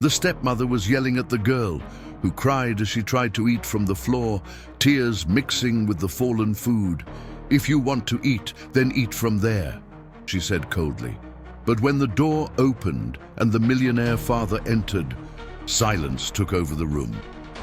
The stepmother was yelling at the girl, who cried as she tried to eat from the floor, tears mixing with the fallen food. "If you want to eat, then eat from there," she said coldly. But when the door opened and the millionaire father entered, silence took over the room.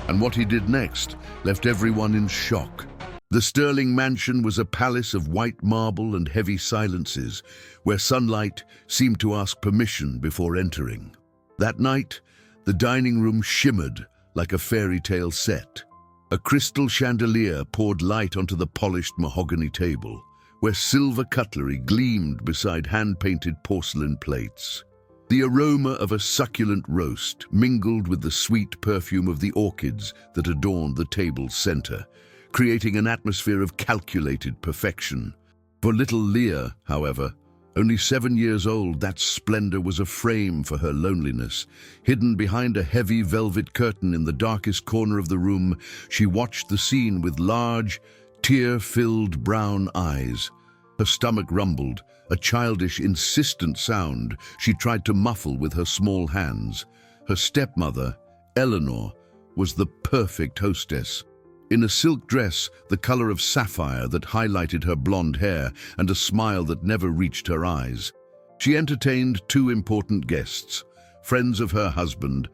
And what he did next left everyone in shock. The Sterling mansion was a palace of white marble and heavy silences, where sunlight seemed to ask permission before entering. That night, the dining room shimmered like a fairy tale set. A crystal chandelier poured light onto the polished mahogany table, where silver cutlery gleamed beside hand-painted porcelain plates. The aroma of a succulent roast mingled with the sweet perfume of the orchids that adorned the table's center, creating an atmosphere of calculated perfection. For little Leah, however, only 7 years old, that splendor was a frame for her loneliness. Hidden behind a heavy velvet curtain in the darkest corner of the room, she watched the scene with large, tear-filled brown eyes. Her stomach rumbled, a childish, insistent sound she tried to muffle with her small hands. Her stepmother, Eleanor, was the perfect hostess. In a silk dress, the color of sapphire that highlighted her blonde hair and a smile that never reached her eyes. She entertained 2 important guests, friends of her husband.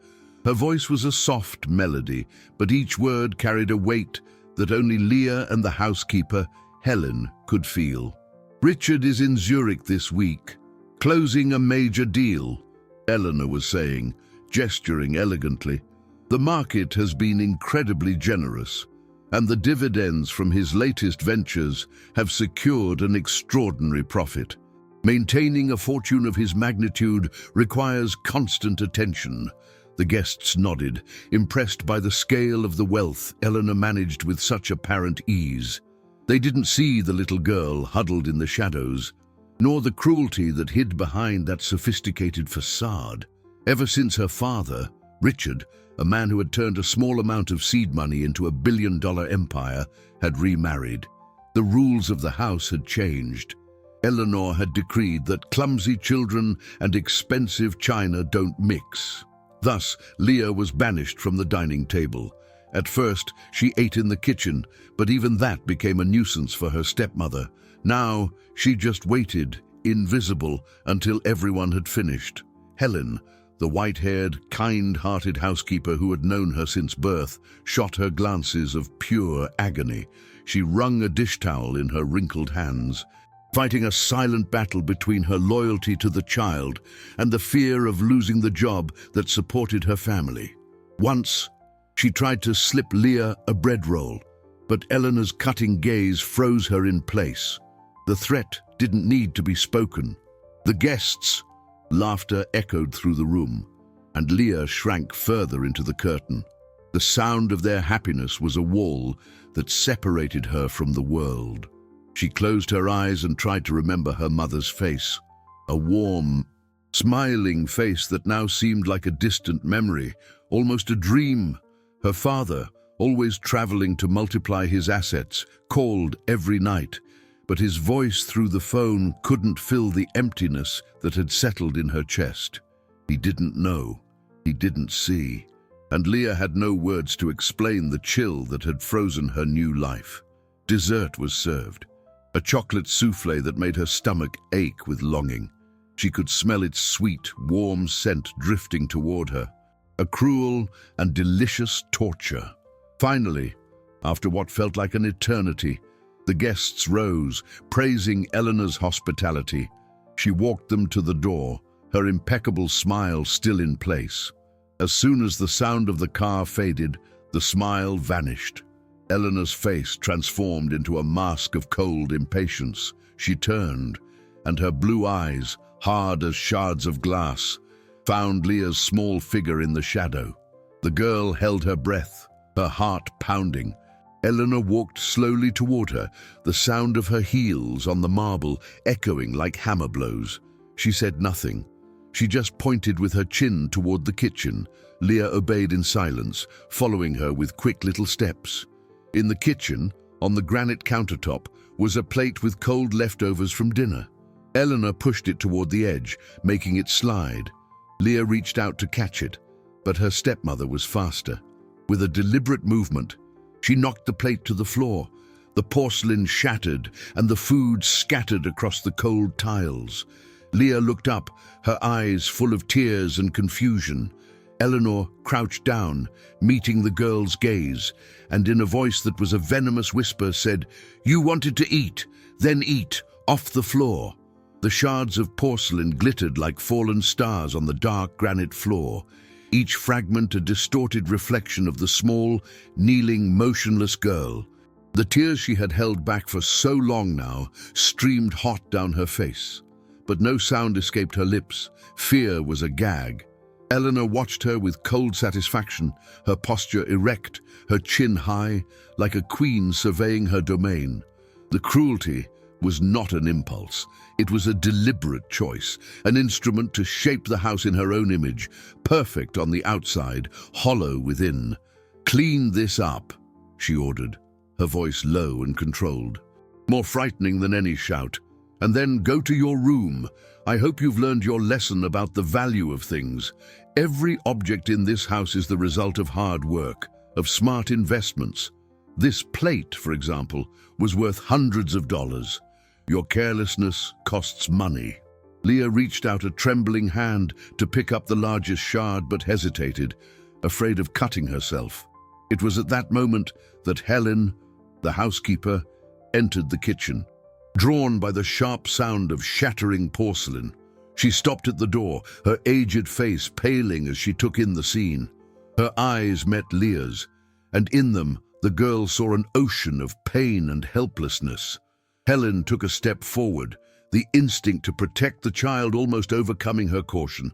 Her voice was a soft melody, but each word carried a weight that only Leah and the housekeeper, Helen, could feel. "Richard is in Zurich this week, closing a major deal," Eleanor was saying, gesturing elegantly. "The market has been incredibly generous, and the dividends from his latest ventures have secured an extraordinary profit. Maintaining a fortune of his magnitude requires constant attention." The guests nodded, impressed by the scale of the wealth Eleanor managed with such apparent ease. They didn't see the little girl huddled in the shadows, nor the cruelty that hid behind that sophisticated facade. Ever since her father, Richard, a man who had turned a small amount of seed money into a billion-dollar empire, had remarried, the rules of the house had changed. Eleanor had decreed that clumsy children and expensive china don't mix. Thus, Leah was banished from the dining table. At first, she ate in the kitchen, but even that became a nuisance for her stepmother. Now, she just waited, invisible, until everyone had finished. Helen, the white-haired, kind-hearted housekeeper who had known her since birth, shot her glances of pure agony. She wrung a dish towel in her wrinkled hands, fighting a silent battle between her loyalty to the child and the fear of losing the job that supported her family. Once, she tried to slip Leah a bread roll, but Eleanor's cutting gaze froze her in place. The threat didn't need to be spoken. The guests' laughter echoed through the room, and Leah shrank further into the curtain. The sound of their happiness was a wall that separated her from the world. She closed her eyes and tried to remember her mother's face, a warm, smiling face that now seemed like a distant memory, almost a dream. Her father, always traveling to multiply his assets, called every night, but his voice through the phone couldn't fill the emptiness that had settled in her chest. He didn't know, he didn't see, and Leah had no words to explain the chill that had frozen her new life. Dessert was served, a chocolate souffle that made her stomach ache with longing. She could smell its sweet, warm scent drifting toward her, a cruel and delicious torture. Finally, after what felt like an eternity, the guests rose, praising Eleanor's hospitality. She walked them to the door, her impeccable smile still in place. As soon as the sound of the car faded, the smile vanished. Eleanor's face transformed into a mask of cold impatience. She turned, and her blue eyes, hard as shards of glass, found Leah's small figure in the shadow. The girl held her breath, her heart pounding. Eleanor walked slowly toward her, the sound of her heels on the marble echoing like hammer blows. She said nothing. She just pointed with her chin toward the kitchen. Leah obeyed in silence, following her with quick little steps. In the kitchen, on the granite countertop, was a plate with cold leftovers from dinner. Eleanor pushed it toward the edge, making it slide. Leah reached out to catch it. But her stepmother was faster. With a deliberate movement, she knocked the plate to the floor. The porcelain shattered and the food scattered across the cold tiles. Leah looked up, her eyes full of tears and confusion. Eleanor crouched down, meeting the girl's gaze, and in a voice that was a venomous whisper said, "You wanted to eat, then eat, off the floor." The shards of porcelain glittered like fallen stars on the dark granite floor, each fragment a distorted reflection of the small, kneeling, motionless girl. The tears she had held back for so long now streamed hot down her face. But no sound escaped her lips. Fear was a gag. Eleanor watched her with cold satisfaction, her posture erect, her chin high, like a queen surveying her domain. The cruelty was not an impulse. It was a deliberate choice, an instrument to shape the house in her own image, perfect on the outside, hollow within. "Clean this up," she ordered, her voice low and controlled, more frightening than any shout. "And then go to your room. I hope you've learned your lesson about the value of things. Every object in this house is the result of hard work, of smart investments. This plate, for example, was worth hundreds of dollars. Your carelessness costs money." Leah reached out a trembling hand to pick up the largest shard but hesitated, afraid of cutting herself. It was at that moment that Helen, the housekeeper, entered the kitchen. Drawn by the sharp sound of shattering porcelain, she stopped at the door, her aged face paling as she took in the scene. Her eyes met Leah's, and in them the girl saw an ocean of pain and helplessness. Helen took a step forward, the instinct to protect the child almost overcoming her caution.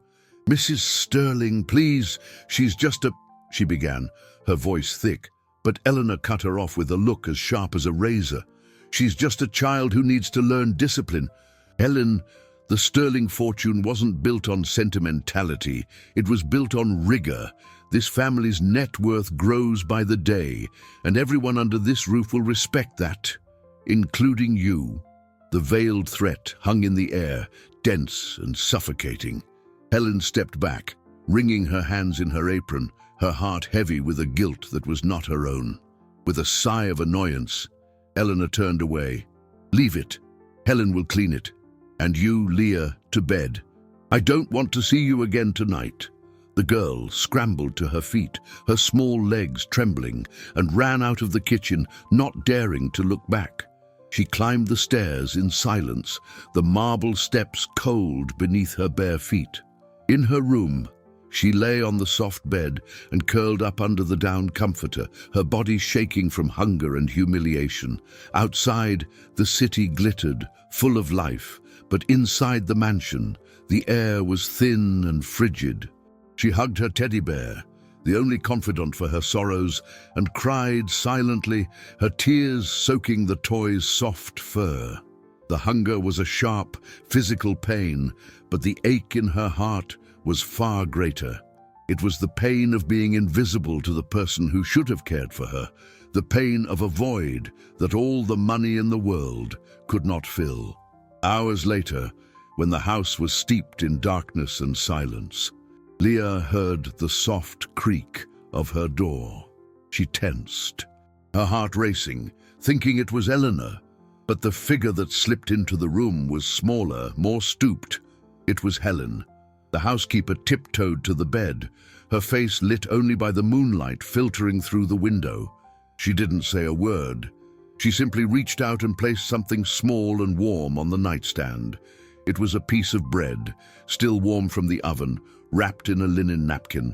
"Mrs. Sterling, please, she's just a—" she began, her voice thick, but Eleanor cut her off with a look as sharp as a razor. "She's just a child who needs to learn discipline." "Helen, the Sterling fortune wasn't built on sentimentality. It was built on rigor. This family's net worth grows by the day, and everyone under this roof will respect that, including you." The veiled threat hung in the air, dense and suffocating. Helen stepped back, wringing her hands in her apron, her heart heavy with a guilt that was not her own. With a sigh of annoyance, Eleanor turned away. "Leave it. Helen will clean it. And you, Leah, to bed. I don't want to see you again tonight." The girl scrambled to her feet, her small legs trembling, and ran out of the kitchen, not daring to look back. She climbed the stairs in silence, the marble steps cold beneath her bare feet. In her room, she lay on the soft bed and curled up under the down comforter, her body shaking from hunger and humiliation. Outside, the city glittered, full of life, but inside the mansion, the air was thin and frigid. She hugged her teddy bear, the only confidant for her sorrows, and cried silently, her tears soaking the toy's soft fur. The hunger was a sharp, physical pain, but the ache in her heart was far greater. It was the pain of being invisible to the person who should have cared for her, the pain of a void that all the money in the world could not fill. Hours later, when the house was steeped in darkness and silence, Leah heard the soft creak of her door. She tensed, her heart racing, thinking it was Eleanor, but the figure that slipped into the room was smaller, more stooped. It was Helen. The housekeeper tiptoed to the bed, her face lit only by the moonlight filtering through the window. She didn't say a word. She simply reached out and placed something small and warm on the nightstand. It was a piece of bread, still warm from the oven, wrapped in a linen napkin.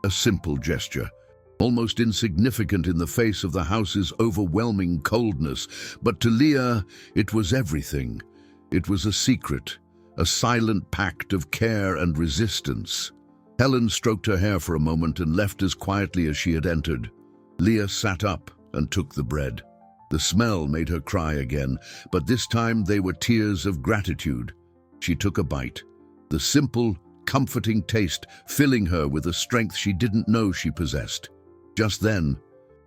A simple gesture, almost insignificant in the face of the house's overwhelming coldness, but to Leah it was everything. It was a secret, a silent pact of care and resistance. Helen stroked her hair for a moment and left as quietly as she had entered. Leah sat up and took the bread. The smell made her cry again, but this time they were tears of gratitude. She took a bite, the simple, comforting taste filling her with a strength she didn't know she possessed. Just then,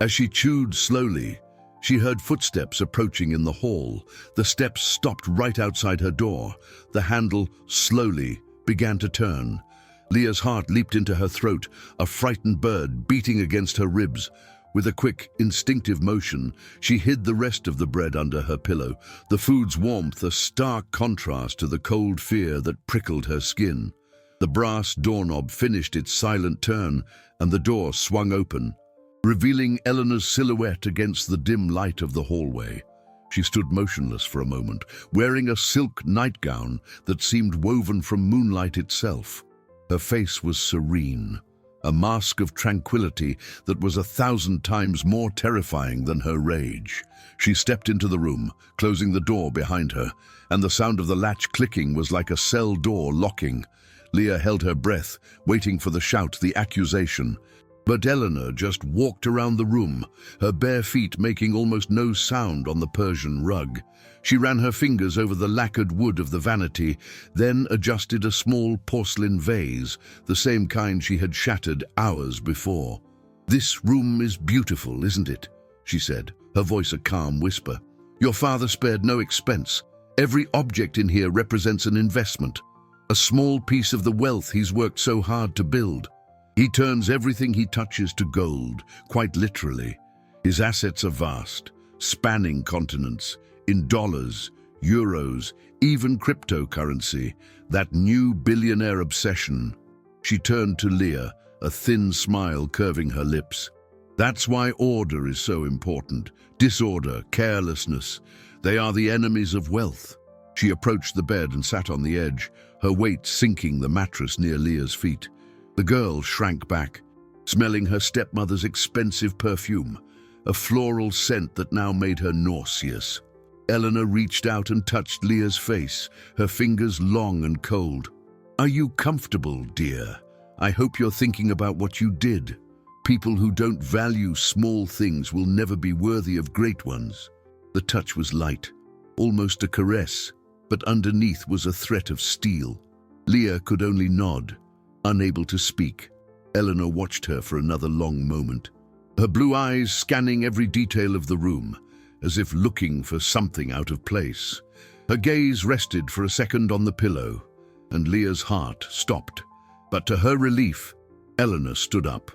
as she chewed slowly, she heard footsteps approaching in the hall. The steps stopped right outside her door. The handle slowly began to turn. Leah's heart leaped into her throat, a frightened bird beating against her ribs. With a quick, instinctive motion, she hid the rest of the bread under her pillow, the food's warmth a stark contrast to the cold fear that prickled her skin. The brass doorknob finished its silent turn, and the door swung open, revealing Eleanor's silhouette against the dim light of the hallway. She stood motionless for a moment, wearing a silk nightgown that seemed woven from moonlight itself. Her face was serene, a mask of tranquility that was 1,000 times more terrifying than her rage. She stepped into the room, closing the door behind her, and the sound of the latch clicking was like a cell door locking. Leah held her breath, waiting for the shout, the accusation. But Eleanor just walked around the room, her bare feet making almost no sound on the Persian rug. She ran her fingers over the lacquered wood of the vanity, then adjusted a small porcelain vase, the same kind she had shattered hours before. "This room is beautiful, isn't it?" she said, her voice a calm whisper. "Your father spared no expense. Every object in here represents an investment, a small piece of the wealth he's worked so hard to build. He turns everything he touches to gold, quite literally. His assets are vast, spanning continents, in dollars, euros, even cryptocurrency, that new billionaire obsession." She turned to Leah, a thin smile curving her lips. "That's why order is so important. Disorder, carelessness, they are the enemies of wealth." She approached the bed and sat on the edge, her weight sinking the mattress near Leah's feet. The girl shrank back, smelling her stepmother's expensive perfume, a floral scent that now made her nauseous. Eleanor reached out and touched Leah's face, her fingers long and cold. "Are you comfortable, dear? I hope you're thinking about what you did. People who don't value small things will never be worthy of great ones." The touch was light, almost a caress, but underneath was a threat of steel. Leah could only nod, unable to speak. Eleanor watched her for another long moment, her blue eyes scanning every detail of the room, as if looking for something out of place. Her gaze rested for a second on the pillow, and Leah's heart stopped. But to her relief, Eleanor stood up.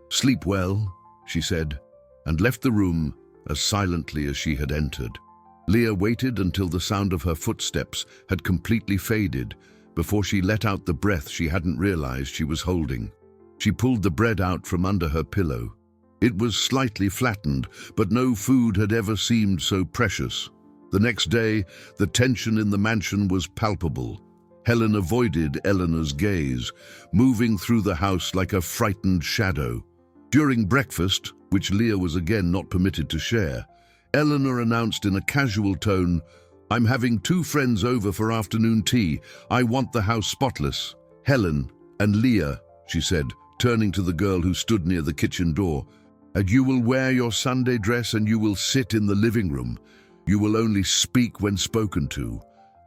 "Sleep well," she said, and left the room as silently as she had entered. Leah waited until the sound of her footsteps had completely faded before she let out the breath she hadn't realized she was holding. She pulled the bread out from under her pillow. It was slightly flattened, but no food had ever seemed so precious. The next day, the tension in the mansion was palpable. Helen avoided Eleanor's gaze, moving through the house like a frightened shadow. During breakfast, which Leah was again not permitted to share, Eleanor announced in a casual tone, "I'm having 2 friends over for afternoon tea. I want the house spotless." "Helen and Leah," she said, turning to the girl who stood near the kitchen door, "and you will wear your Sunday dress and you will sit in the living room. You will only speak when spoken to."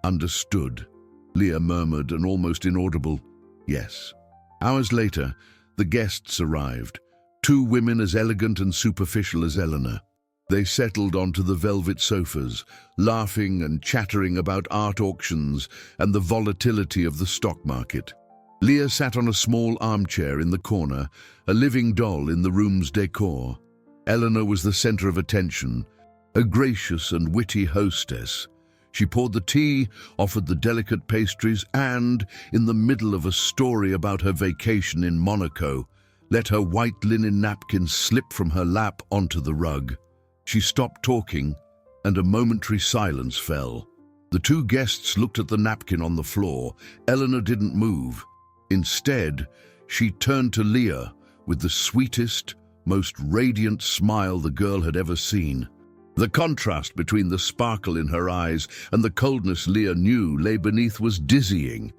"Understood," Leah murmured, an almost inaudible "yes." Hours later, the guests arrived, 2 women as elegant and superficial as Eleanor. They settled onto the velvet sofas, laughing and chattering about art auctions and the volatility of the stock market. Leah sat on a small armchair in the corner, a living doll in the room's decor. Eleanor was the center of attention, a gracious and witty hostess. She poured the tea, offered the delicate pastries, and, in the middle of a story about her vacation in Monaco, let her white linen napkin slip from her lap onto the rug. She stopped talking, and a momentary silence fell. The 2 guests looked at the napkin on the floor. Eleanor didn't move. Instead, she turned to Leah with the sweetest, most radiant smile the girl had ever seen. The contrast between the sparkle in her eyes and the coldness Leah knew lay beneath was dizzying.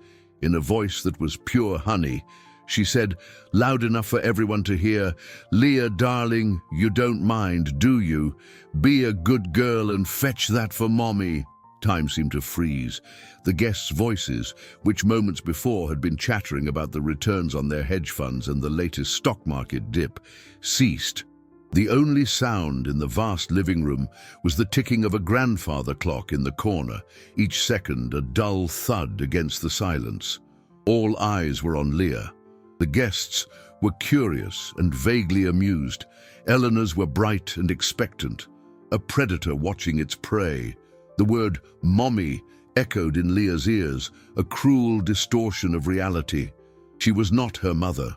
In a voice that was pure honey, she said, loud enough for everyone to hear, "Leah, darling, you don't mind, do you? Be a good girl and fetch that for Mommy." Time seemed to freeze. The guests' voices, which moments before had been chattering about the returns on their hedge funds and the latest stock market dip, ceased. The only sound in the vast living room was the ticking of a grandfather clock in the corner, each second a dull thud against the silence. All eyes were on Leah, The guests were curious and vaguely amused. Eleanor's were bright and expectant, a predator watching its prey. The word "mommy" echoed in Leah's ears, a cruel distortion of reality. She was not her mother.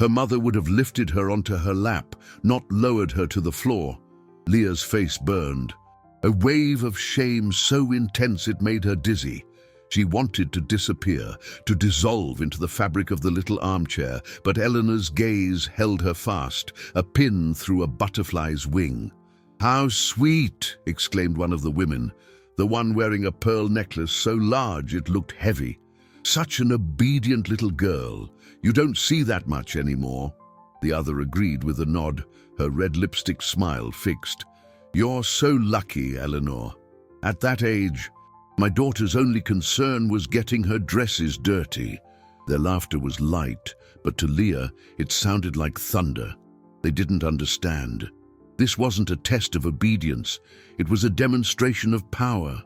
Her mother would have lifted her onto her lap, not lowered her to the floor. Leah's face burned. A wave of shame so intense it made her dizzy. She wanted to disappear, to dissolve into the fabric of the little armchair, but Eleanor's gaze held her fast, a pin through a butterfly's wing. "How sweet!" exclaimed one of the women, the one wearing a pearl necklace so large it looked heavy. "Such an obedient little girl. You don't see that much anymore." The other agreed with a nod, her red lipstick smile fixed. "You're so lucky, Eleanor. At that age, my daughter's only concern was getting her dresses dirty." Their laughter was light, but to Leah it sounded like thunder. They didn't understand. This wasn't a test of obedience, it was a demonstration of power.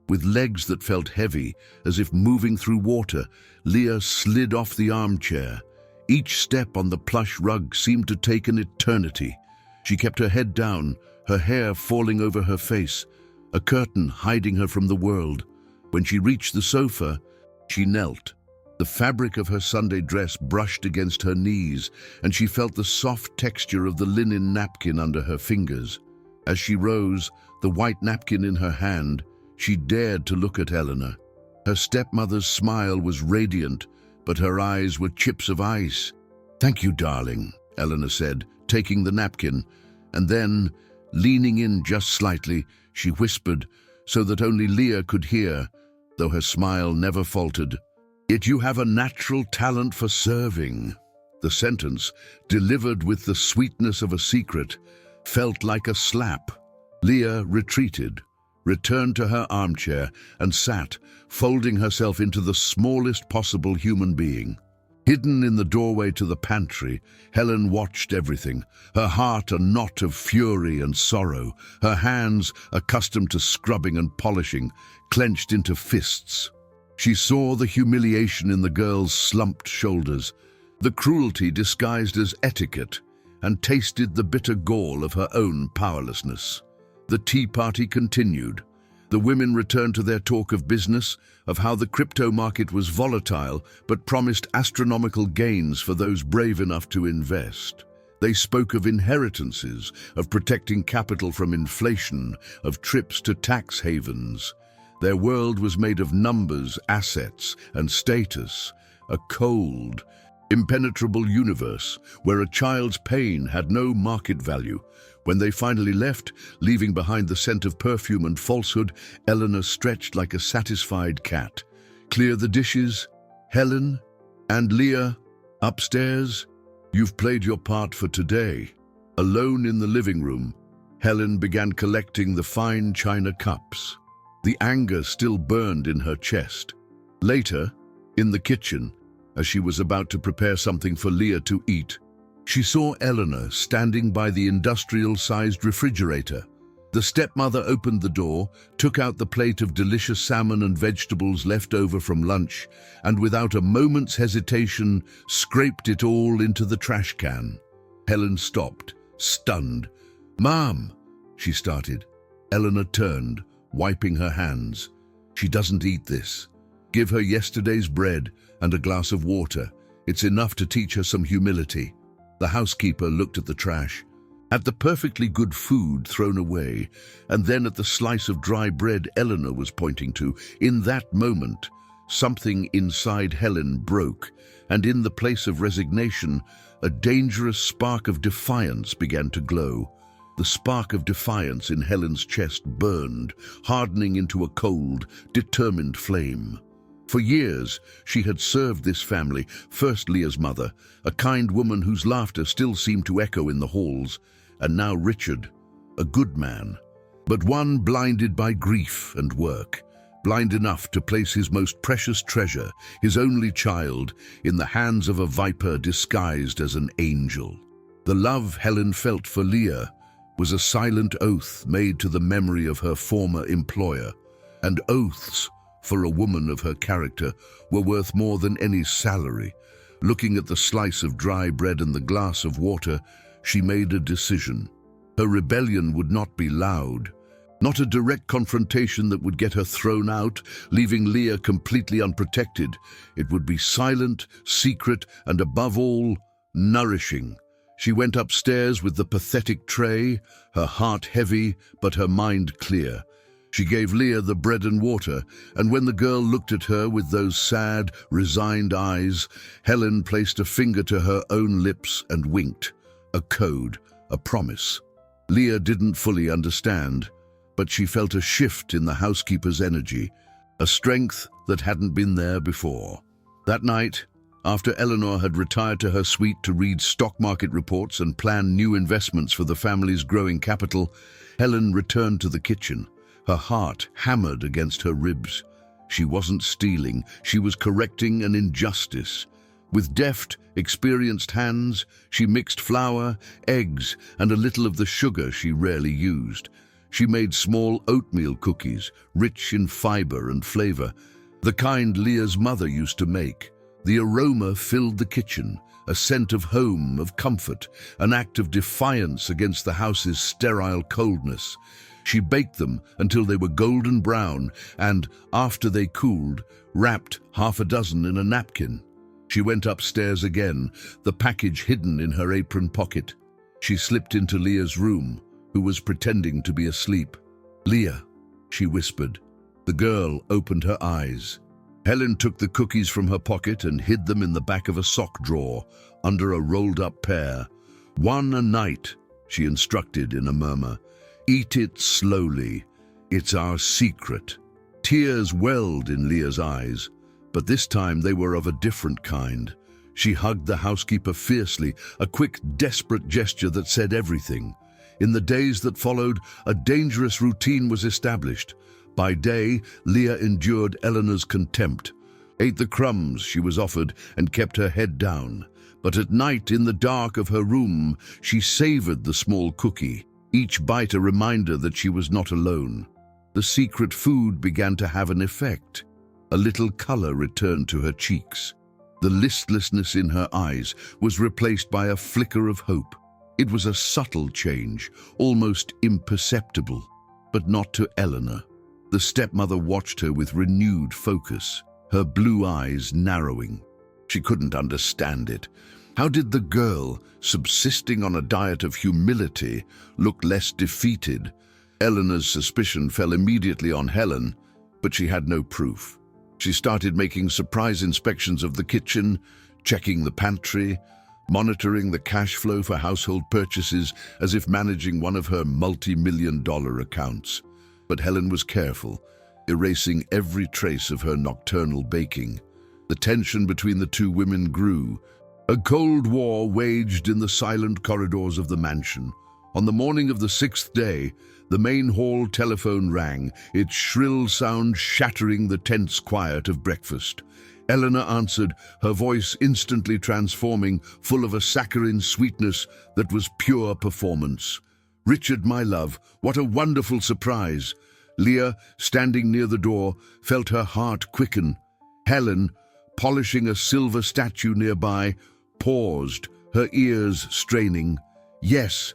With legs that felt heavy, as if moving through water, Leah slid off the armchair. Each step on the plush rug seemed to take an eternity. She kept her head down, her hair falling over her face, a curtain hiding her from the world. When she reached the sofa, she knelt. The fabric of her Sunday dress brushed against her knees, and she felt the soft texture of the linen napkin under her fingers. As she rose, the white napkin in her hand, she dared to look at Eleanor. Her stepmother's smile was radiant, but her eyes were chips of ice. "Thank you, darling," Eleanor said, taking the napkin, and then, leaning in just slightly, she whispered, so that only Leah could hear, though her smile never faltered, "Yet you have a natural talent for serving." The sentence, delivered with the sweetness of a secret, felt like a slap. Leah retreated, returned to her armchair, and sat, folding herself into the smallest possible human being. Hidden in the doorway to the pantry, Helen watched everything, her heart a knot of fury and sorrow, her hands, accustomed to scrubbing and polishing, clenched into fists. She saw the humiliation in the girl's slumped shoulders, the cruelty disguised as etiquette, and tasted the bitter gall of her own powerlessness. The tea party continued. The women returned to their talk of business, of how the crypto market was volatile but promised astronomical gains for those brave enough to invest. They spoke of inheritances, of protecting capital from inflation, of trips to tax havens. Their world was made of numbers, assets, and status, a cold, impenetrable universe where a child's pain had no market value. When they finally left, leaving behind the scent of perfume and falsehood, Eleanor stretched like a satisfied cat. "Clear the dishes, Helen? And Leah, upstairs? You've played your part for today." Alone in the living room, Helen began collecting the fine china cups. The anger still burned in her chest. Later, in the kitchen, as she was about to prepare something for Leah to eat, she saw Eleanor standing by the industrial-sized refrigerator. The stepmother opened the door, took out the plate of delicious salmon and vegetables left over from lunch, and without a moment's hesitation, scraped it all into the trash can. Helen stopped, stunned. "Mom," she started. Eleanor turned, wiping her hands. "She doesn't eat this. Give her yesterday's bread and a glass of water. It's enough to teach her some humility." The housekeeper looked at the trash, at the perfectly good food thrown away, and then at the slice of dry bread Eleanor was pointing to. In that moment, something inside Helen broke, and in the place of resignation, a dangerous spark of defiance began to glow. The spark of defiance in Helen's chest burned, hardening into a cold, determined flame. For years, she had served this family, first Leah's mother, a kind woman whose laughter still seemed to echo in the halls, and now Richard, a good man, but one blinded by grief and work, blind enough to place his most precious treasure, his only child, in the hands of a viper disguised as an angel. The love Helen felt for Leah was a silent oath made to the memory of her former employer, and oaths, for a woman of her character, were worth more than any salary. Looking at the slice of dry bread and the glass of water, she made a decision. Her rebellion would not be loud. Not a direct confrontation that would get her thrown out, leaving Leah completely unprotected. It would be silent, secret, and above all, nourishing. She went upstairs with the pathetic tray, her heart heavy, but her mind clear. She gave Leah the bread and water, and when the girl looked at her with those sad, resigned eyes, Helen placed a finger to her own lips and winked. A code, a promise. Leah didn't fully understand, but she felt a shift in the housekeeper's energy, a strength that hadn't been there before. That night, after Eleanor had retired to her suite to read stock market reports and plan new investments for the family's growing capital, Helen returned to the kitchen, her heart hammered against her ribs. She wasn't stealing, she was correcting an injustice. With deft, experienced hands, she mixed flour, eggs, and a little of the sugar she rarely used. She made small oatmeal cookies, rich in fiber and flavor, the kind Leah's mother used to make. The aroma filled the kitchen, a scent of home, of comfort, an act of defiance against the house's sterile coldness. She baked them until they were golden brown and, after they cooled, wrapped half a dozen in a napkin. She went upstairs again, the package hidden in her apron pocket. She slipped into Leah's room, who was pretending to be asleep. "Leah," she whispered. The girl opened her eyes. Helen took the cookies from her pocket and hid them in the back of a sock drawer, under a rolled-up pear. "One a night," she instructed in a murmur. "Eat it slowly. It's our secret." Tears welled in Leah's eyes, but this time they were of a different kind. She hugged the housekeeper fiercely, a quick, desperate gesture that said everything. In the days that followed, a dangerous routine was established. By day, Leah endured Eleanor's contempt, ate the crumbs she was offered, and kept her head down. But at night, in the dark of her room, she savored the small cookie, each bite a reminder that she was not alone. The secret food began to have an effect. A little color returned to her cheeks. The listlessness in her eyes was replaced by a flicker of hope. It was a subtle change, almost imperceptible, but not to Eleanor. The stepmother watched her with renewed focus, her blue eyes narrowing. She couldn't understand it. How did the girl, subsisting on a diet of humility, look less defeated? Eleanor's suspicion fell immediately on Helen, but she had no proof. She started making surprise inspections of the kitchen, checking the pantry, monitoring the cash flow for household purchases as if managing one of her multi-million-dollar accounts. But Helen was careful, erasing every trace of her nocturnal baking. The tension between the two women grew. A cold war waged in the silent corridors of the mansion. On the morning of the 6th day, the main hall telephone rang, its shrill sound shattering the tense quiet of breakfast. Eleanor answered, her voice instantly transforming, full of a saccharine sweetness that was pure performance. "Richard, my love, what a wonderful surprise." Leah, standing near the door, felt her heart quicken. Helen, polishing a silver statue nearby, paused, her ears straining. "Yes,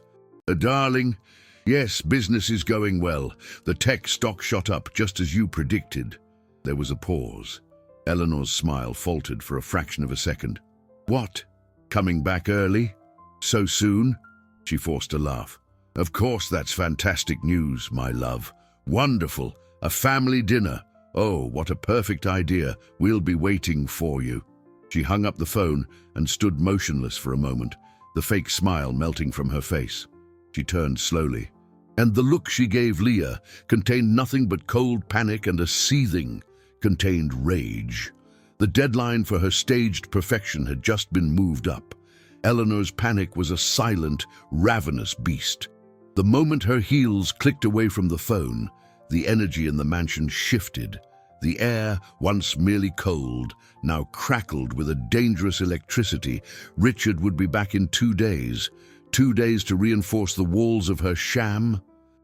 darling. Yes, business is going well. The tech stock shot up just as you predicted." There was a pause. Eleanor's smile faltered for a fraction of a second. "What? Coming back early? So soon?" She forced a laugh. "Of course that's fantastic news, my love. Wonderful. A family dinner. Oh, what a perfect idea. We'll be waiting for you." She hung up the phone and stood motionless for a moment, the fake smile melting from her face. She turned slowly, and the look she gave Leah contained nothing but cold panic and a seething, contained rage. The deadline for her staged perfection had just been moved up. Eleanor's panic was a silent, ravenous beast. The moment her heels clicked away from the phone, the energy in the mansion shifted. The air, once merely cold, now crackled with a dangerous electricity. Richard would be back in 2 days. 2 days to reinforce the walls of her sham,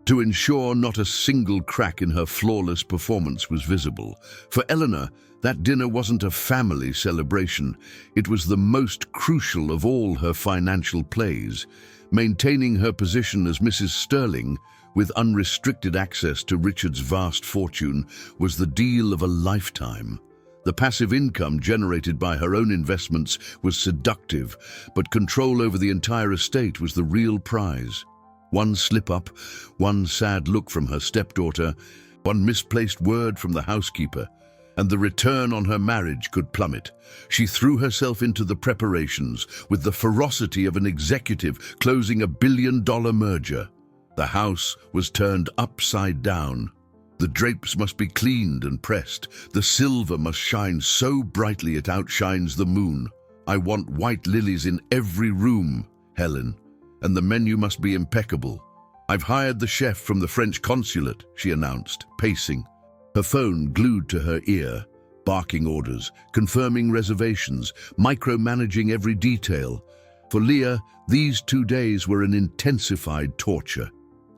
to ensure not a single crack in her flawless performance was visible. For Eleanor, that dinner wasn't a family celebration. It was the most crucial of all her financial plays. Maintaining her position as Mrs. Sterling, with unrestricted access to Richard's vast fortune, was the deal of a lifetime. The passive income generated by her own investments was seductive, but control over the entire estate was the real prize. One slip-up, one sad look from her stepdaughter, one misplaced word from the housekeeper, and the return on her marriage could plummet. She threw herself into the preparations with the ferocity of an executive closing a billion-dollar merger. The house was turned upside down. The drapes must be cleaned and pressed. The silver must shine so brightly it outshines the moon. I want white lilies in every room, Helen, and the menu must be impeccable. I've hired the chef from the French consulate, she announced, pacing, her phone glued to her ear, barking orders, confirming reservations, micromanaging every detail. For Leah, these 2 days were an intensified torture.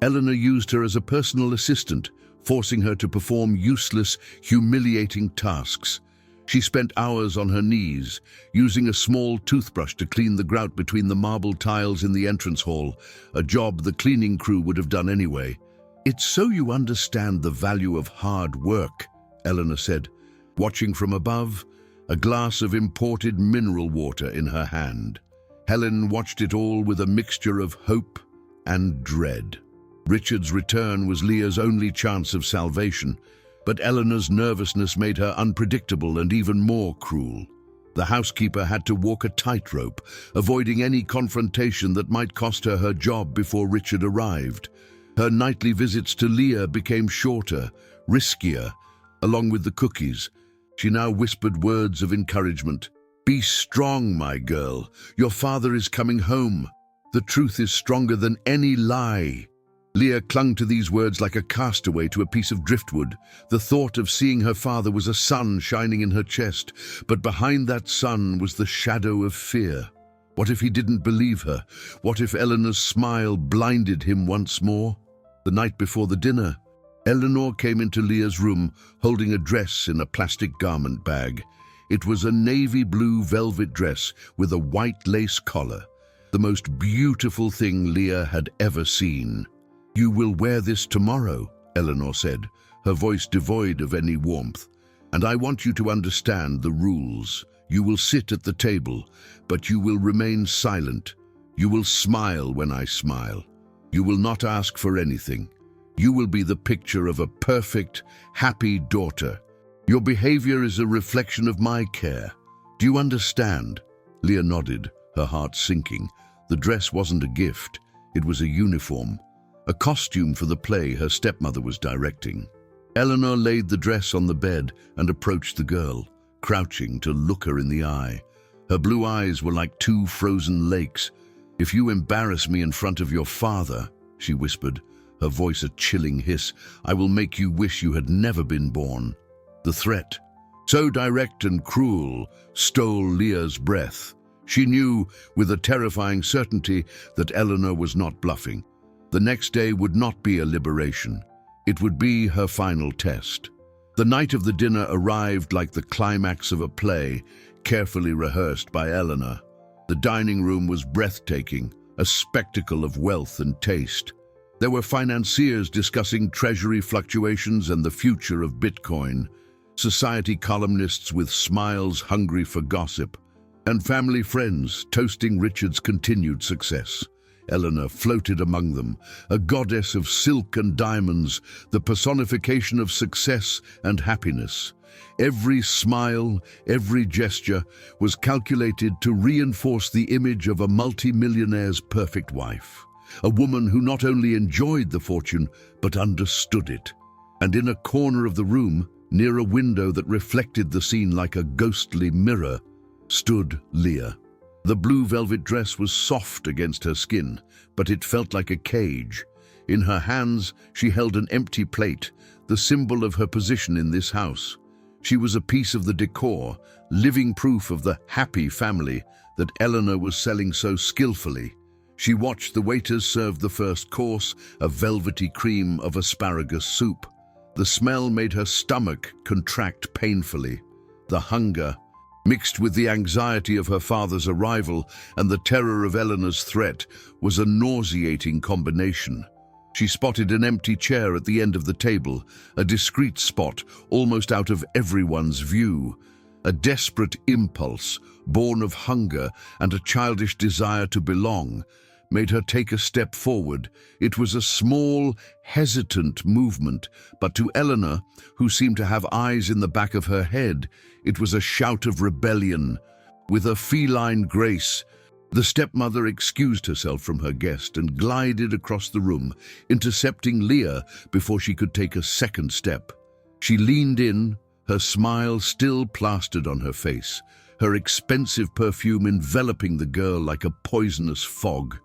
Eleanor used her as a personal assistant, forcing her to perform useless, humiliating tasks. She spent hours on her knees, using a small toothbrush to clean the grout between the marble tiles in the entrance hall, a job the cleaning crew would have done anyway. "It's so you understand the value of hard work," Eleanor said, watching from above, a glass of imported mineral water in her hand. Helen watched it all with a mixture of hope and dread. Richard's return was Leah's only chance of salvation, but Eleanor's nervousness made her unpredictable and even more cruel. The housekeeper had to walk a tightrope, avoiding any confrontation that might cost her her job before Richard arrived. Her nightly visits to Leah became shorter, riskier. Along with the cookies, she now whispered words of encouragement. "Be strong, my girl. Your father is coming home. The truth is stronger than any lie." Leah clung to these words like a castaway to a piece of driftwood. The thought of seeing her father was a sun shining in her chest, but behind that sun was the shadow of fear. What if he didn't believe her? What if Eleanor's smile blinded him once more? The night before the dinner, Eleanor came into Leah's room holding a dress in a plastic garment bag. It was a navy blue velvet dress with a white lace collar, the most beautiful thing Leah had ever seen. "You will wear this tomorrow," Eleanor said, her voice devoid of any warmth. "And I want you to understand the rules. You will sit at the table, but you will remain silent. You will smile when I smile. You will not ask for anything. You will be the picture of a perfect, happy daughter. Your behavior is a reflection of my care. Do you understand?" Leah nodded, her heart sinking. The dress wasn't a gift. It was a uniform. A costume for the play her stepmother was directing. Eleanor laid the dress on the bed and approached the girl, crouching to look her in the eye. Her blue eyes were like 2 frozen lakes. "If you embarrass me in front of your father," she whispered, her voice a chilling hiss, "I will make you wish you had never been born." The threat, so direct and cruel, stole Leah's breath. She knew, with a terrifying certainty, that Eleanor was not bluffing. The next day would not be a liberation. It would be her final test. The night of the dinner arrived like the climax of a play, carefully rehearsed by Eleanor. The dining room was breathtaking, a spectacle of wealth and taste. There were financiers discussing treasury fluctuations and the future of Bitcoin, society columnists with smiles hungry for gossip, and family friends toasting Richard's continued success. Eleanor floated among them, a goddess of silk and diamonds, the personification of success and happiness. Every smile, every gesture was calculated to reinforce the image of a multimillionaire's perfect wife, a woman who not only enjoyed the fortune, but understood it. And in a corner of the room, near a window that reflected the scene like a ghostly mirror, stood Leah. The blue velvet dress was soft against her skin, but it felt like a cage. In her hands, she held an empty plate, the symbol of her position in this house. She was a piece of the decor, living proof of the happy family that Eleanor was selling so skillfully. She watched the waiters serve the first course, a velvety cream of asparagus soup. The smell made her stomach contract painfully. The hunger, mixed with the anxiety of her father's arrival and the terror of Eleanor's threat, was a nauseating combination. She spotted an empty chair at the end of the table, a discreet spot almost out of everyone's view. A desperate impulse, born of hunger and a childish desire to belong, made her take a step forward. It was a small, hesitant movement, but to Eleanor, who seemed to have eyes in the back of her head, it was a shout of rebellion. With a feline grace, the stepmother excused herself from her guest and glided across the room, intercepting Leah before she could take a second step. She leaned in, her smile still plastered on her face, her expensive perfume enveloping the girl like a poisonous fog.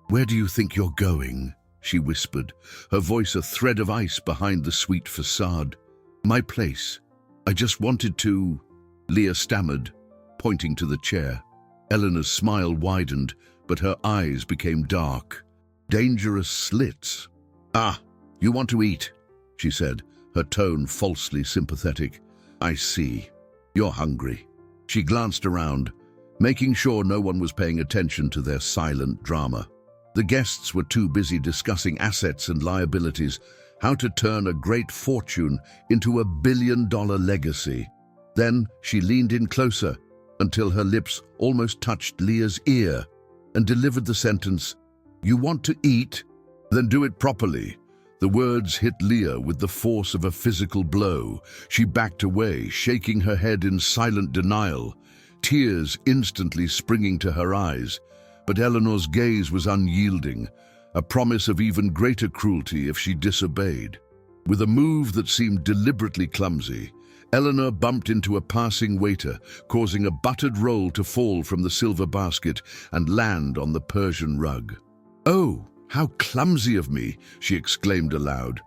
"Where do you think you're going?" she whispered, her voice a thread of ice behind the sweet facade. "My place. I just wanted to—" Leah stammered, pointing to the chair. Eleanor's smile widened, but her eyes became dark, dangerous slits. "Ah, you want to eat," she said, her tone falsely sympathetic. "I see. You're hungry." She glanced around, making sure no one was paying attention to their silent drama. The guests were too busy discussing assets and liabilities, how to turn a great fortune into a billion-dollar legacy. Then she leaned in closer until her lips almost touched Leah's ear and delivered the sentence, "You want to eat? Then do it properly." The words hit Leah with the force of a physical blow. She backed away, shaking her head in silent denial, tears instantly springing to her eyes. But Eleanor's gaze was unyielding, a promise of even greater cruelty if she disobeyed. With a move that seemed deliberately clumsy, Eleanor bumped into a passing waiter, causing a buttered roll to fall from the silver basket and land on the Persian rug. "Oh, how clumsy of me!" she exclaimed aloud,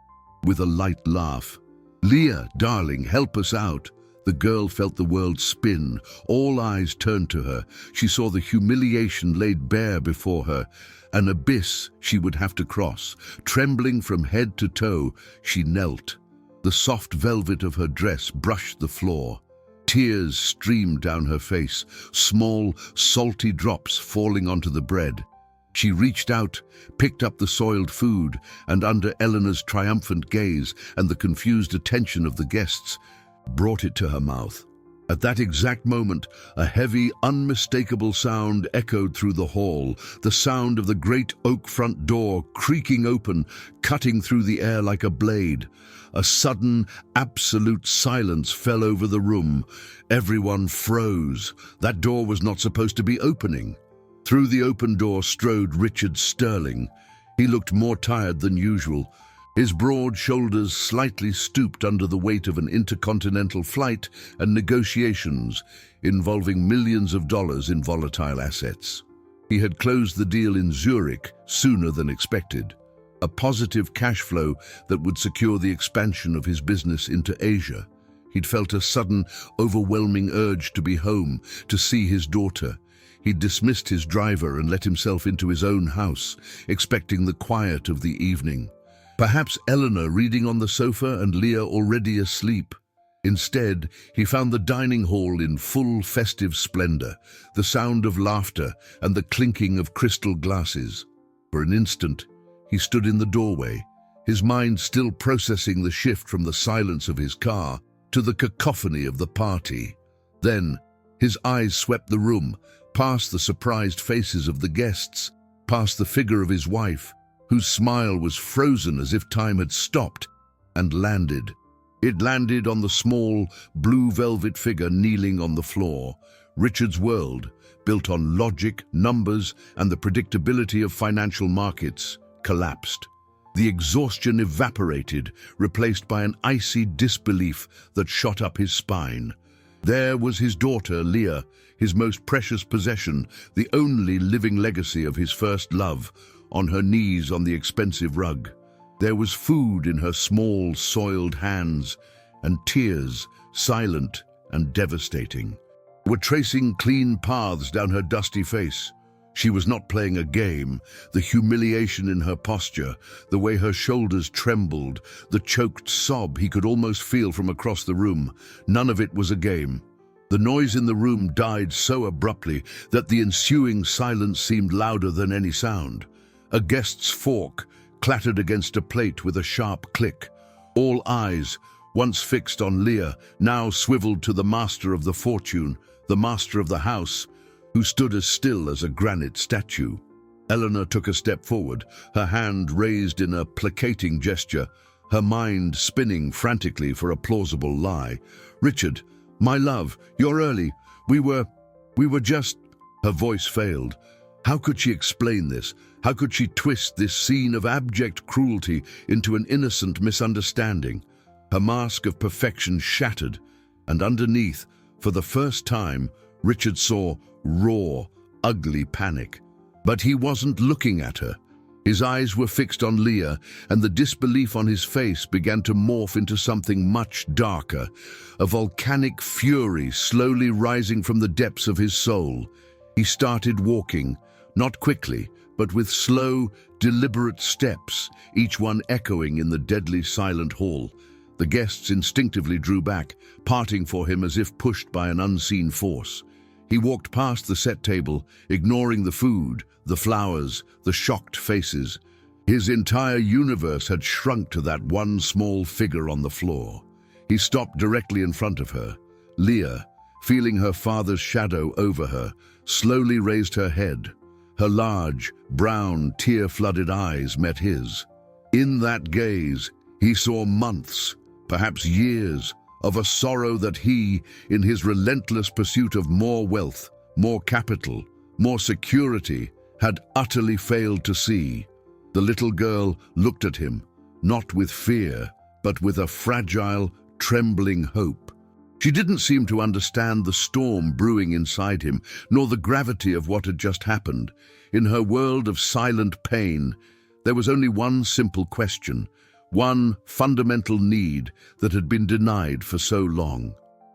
with a light laugh. "Leah, darling, help us out." The girl felt the world spin. All eyes turned to her. She saw the humiliation laid bare before her, an abyss she would have to cross. Trembling from head to toe, she knelt. The soft velvet of her dress brushed the floor. Tears streamed down her face, small, salty drops falling onto the bread. She reached out, picked up the soiled food, and under Eleanor's triumphant gaze and the confused attention of the guests, brought it to her mouth. At that exact moment, a heavy, unmistakable sound echoed through the hall, the sound of the great oak front door creaking open, cutting through the air like a blade. A sudden, absolute silence fell over the room. Everyone froze. That door was not supposed to be opening. Through the open door strode Richard Sterling. He looked more tired than usual. His broad shoulders slightly stooped under the weight of an intercontinental flight and negotiations involving millions of dollars in volatile assets. He had closed the deal in Zurich sooner than expected, a positive cash flow that would secure the expansion of his business into Asia. He'd felt a sudden, overwhelming urge to be home, to see his daughter. He'd dismissed his driver and let himself into his own house, expecting the quiet of the evening. Perhaps Eleanor reading on the sofa and Leah already asleep. Instead, he found the dining hall in full festive splendor, the sound of laughter and the clinking of crystal glasses. For an instant, he stood in the doorway, his mind still processing the shift from the silence of his car to the cacophony of the party. Then, his eyes swept the room, past the surprised faces of the guests, past the figure of his wife, whose smile was frozen as if time had stopped, and landed. It landed on the small, blue velvet figure kneeling on the floor. Richard's world, built on logic, numbers, and the predictability of financial markets, collapsed. The exhaustion evaporated, replaced by an icy disbelief that shot up his spine. There was his daughter, Leah, his most precious possession, the only living legacy of his first love, on her knees on the expensive rug. There was food in her small, soiled hands, and tears, silent and devastating, were tracing clean paths down her dusty face. She was not playing a game. The humiliation in her posture, the way her shoulders trembled, the choked sob he could almost feel from across the room, none of it was a game. The noise in the room died so abruptly that the ensuing silence seemed louder than any sound. A guest's fork clattered against a plate with a sharp click. All eyes, once fixed on Leah, now swiveled to the master of the fortune, the master of the house, who stood as still as a granite statue. Eleanor took a step forward, her hand raised in a placating gesture, her mind spinning frantically for a plausible lie. "Richard, my love, you're early. We were just—" Her voice failed. How could she explain this? How could she twist this scene of abject cruelty into an innocent misunderstanding? Her mask of perfection shattered, and underneath, for the first time, Richard saw raw, ugly panic. But he wasn't looking at her. His eyes were fixed on Leah, and the disbelief on his face began to morph into something much darker, a volcanic fury slowly rising from the depths of his soul. He started walking, not quickly, but with slow, deliberate steps, each one echoing in the deadly silent hall. The guests instinctively drew back, parting for him as if pushed by an unseen force. He walked past the set table, ignoring the food, the flowers, the shocked faces. His entire universe had shrunk to that one small figure on the floor. He stopped directly in front of her. Leah, feeling her father's shadow over her, slowly raised her head. Her large, brown, tear-flooded eyes met his. In that gaze, he saw months, perhaps years, of a sorrow that he, in his relentless pursuit of more wealth, more capital, more security, had utterly failed to see. The little girl looked at him, not with fear, but with a fragile, trembling hope. She didn't seem to understand the storm brewing inside him, nor the gravity of what had just happened. In her world of silent pain, there was only one simple question, one fundamental need that had been denied for so long.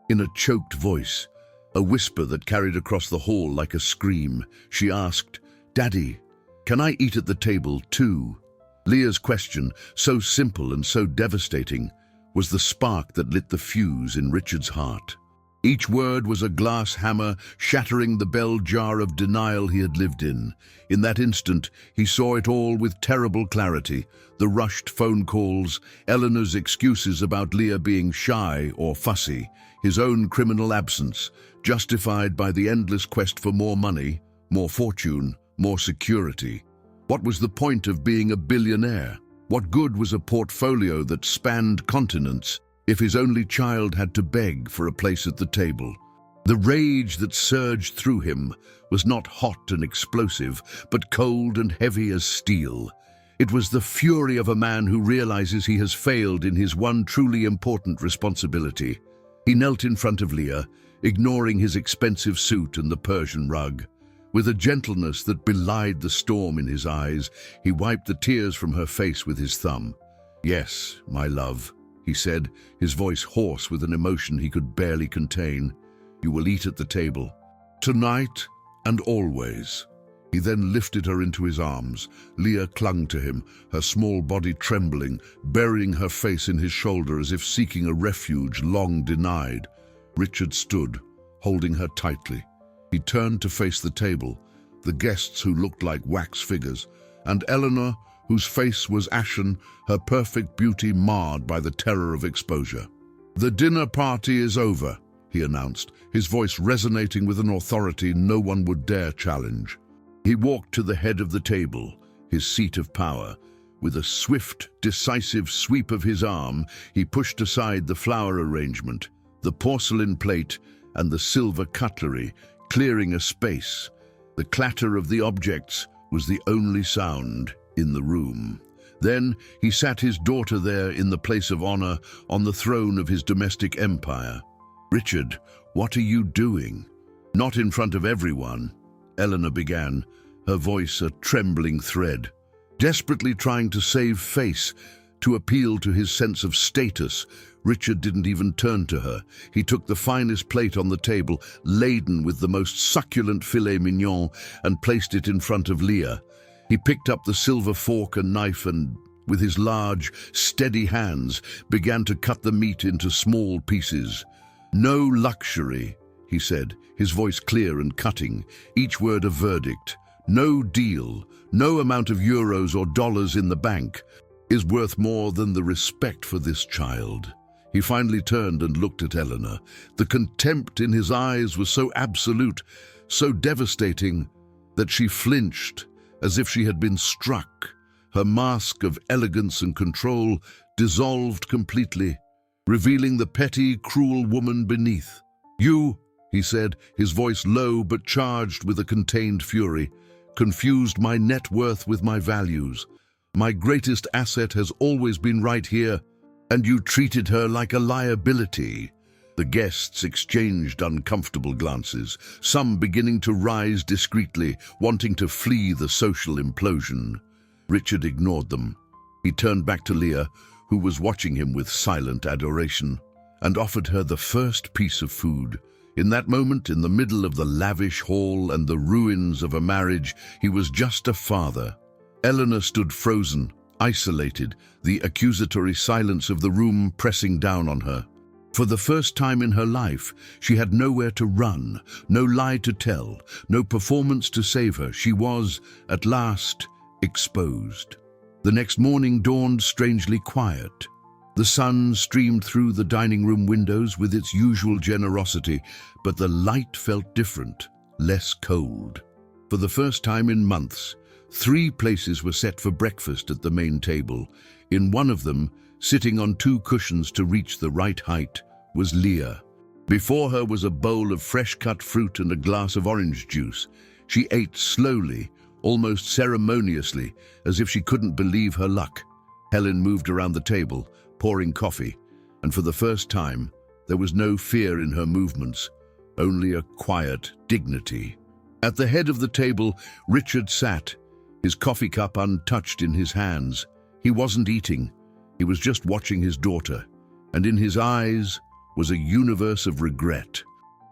In a choked voice, a whisper that carried across the hall like a scream, she asked, "Daddy, can I eat at the table too?" Leah's question, so simple and so devastating, was the spark that lit the fuse in Richard's heart. Each word was a glass hammer shattering the bell jar of denial he had lived in. In that instant, he saw it all with terrible clarity. The rushed phone calls, Eleanor's excuses about Leah being shy or fussy, his own criminal absence, justified by the endless quest for more money, more fortune, more security. What was the point of being a billionaire? What good was a portfolio that spanned continents if his only child had to beg for a place at the table? The rage that surged through him was not hot and explosive, but cold and heavy as steel. It was the fury of a man who realizes he has failed in his one truly important responsibility. He knelt in front of Leah, ignoring his expensive suit and the Persian rug. With a gentleness that belied the storm in his eyes, he wiped the tears from her face with his thumb. "Yes, my love," he said, his voice hoarse with an emotion he could barely contain. "You will eat at the table. Tonight and always." He then lifted her into his arms. Leah clung to him, her small body trembling, burying her face in his shoulder as if seeking a refuge long denied. Richard stood, holding her tightly. He turned to face the table, the guests who looked like wax figures, and Eleanor, whose face was ashen, her perfect beauty marred by the terror of exposure. "The dinner party is over," he announced, his voice resonating with an authority no one would dare challenge. He walked to the head of the table, his seat of power. With a swift, decisive sweep of his arm, he pushed aside the flower arrangement, the porcelain plate, and the silver cutlery, clearing a space. The clatter of the objects was the only sound in the room. Then he sat his daughter there in the place of honor on the throne of his domestic empire. "Richard, what are you doing?" "Not in front of everyone," Eleanor began, her voice a trembling thread. Desperately trying to save face, to appeal to his sense of status, Richard didn't even turn to her. He took the finest plate on the table, laden with the most succulent filet mignon, and placed it in front of Leah. He picked up the silver fork and knife and, with his large, steady hands, began to cut the meat into small pieces. "No luxury," he said, his voice clear and cutting, each word a verdict. "No deal, no amount of euros or dollars in the bank is worth more than the respect for this child." He finally turned and looked at Eleanor. The contempt in his eyes was so absolute, so devastating, that she flinched as if she had been struck. Her mask of elegance and control dissolved completely, revealing the petty, cruel woman beneath. "You," he said, his voice low but charged with a contained fury, "confused my net worth with my values. My greatest asset has always been right here, and you treated her like a liability." The guests exchanged uncomfortable glances, some beginning to rise discreetly, wanting to flee the social implosion. Richard ignored them. He turned back to Leah, who was watching him with silent adoration, and offered her the first piece of food. In that moment, in the middle of the lavish hall and the ruins of a marriage, he was just a father. Eleanor stood frozen, isolated, the accusatory silence of the room pressing down on her. For the first time in her life, she had nowhere to run, no lie to tell, no performance to save her. She was, at last, exposed. The next morning dawned strangely quiet. The sun streamed through the dining room windows with its usual generosity, but the light felt different, less cold. For the first time in months, 3 places were set for breakfast at the main table. In one of them, sitting on 2 cushions to reach the right height, was Leah. Before her was a bowl of fresh-cut fruit and a glass of orange juice. She ate slowly, almost ceremoniously, as if she couldn't believe her luck. Helen moved around the table, pouring coffee, and for the first time, there was no fear in her movements, only a quiet dignity. At the head of the table, Richard sat, his coffee cup untouched in his hands. He wasn't eating, he was just watching his daughter, and in his eyes was a universe of regret.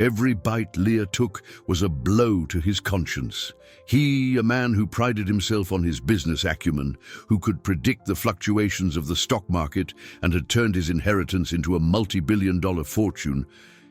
Every bite Leah took was a blow to his conscience. He, a man who prided himself on his business acumen, who could predict the fluctuations of the stock market and had turned his inheritance into a multi-billion-dollar fortune,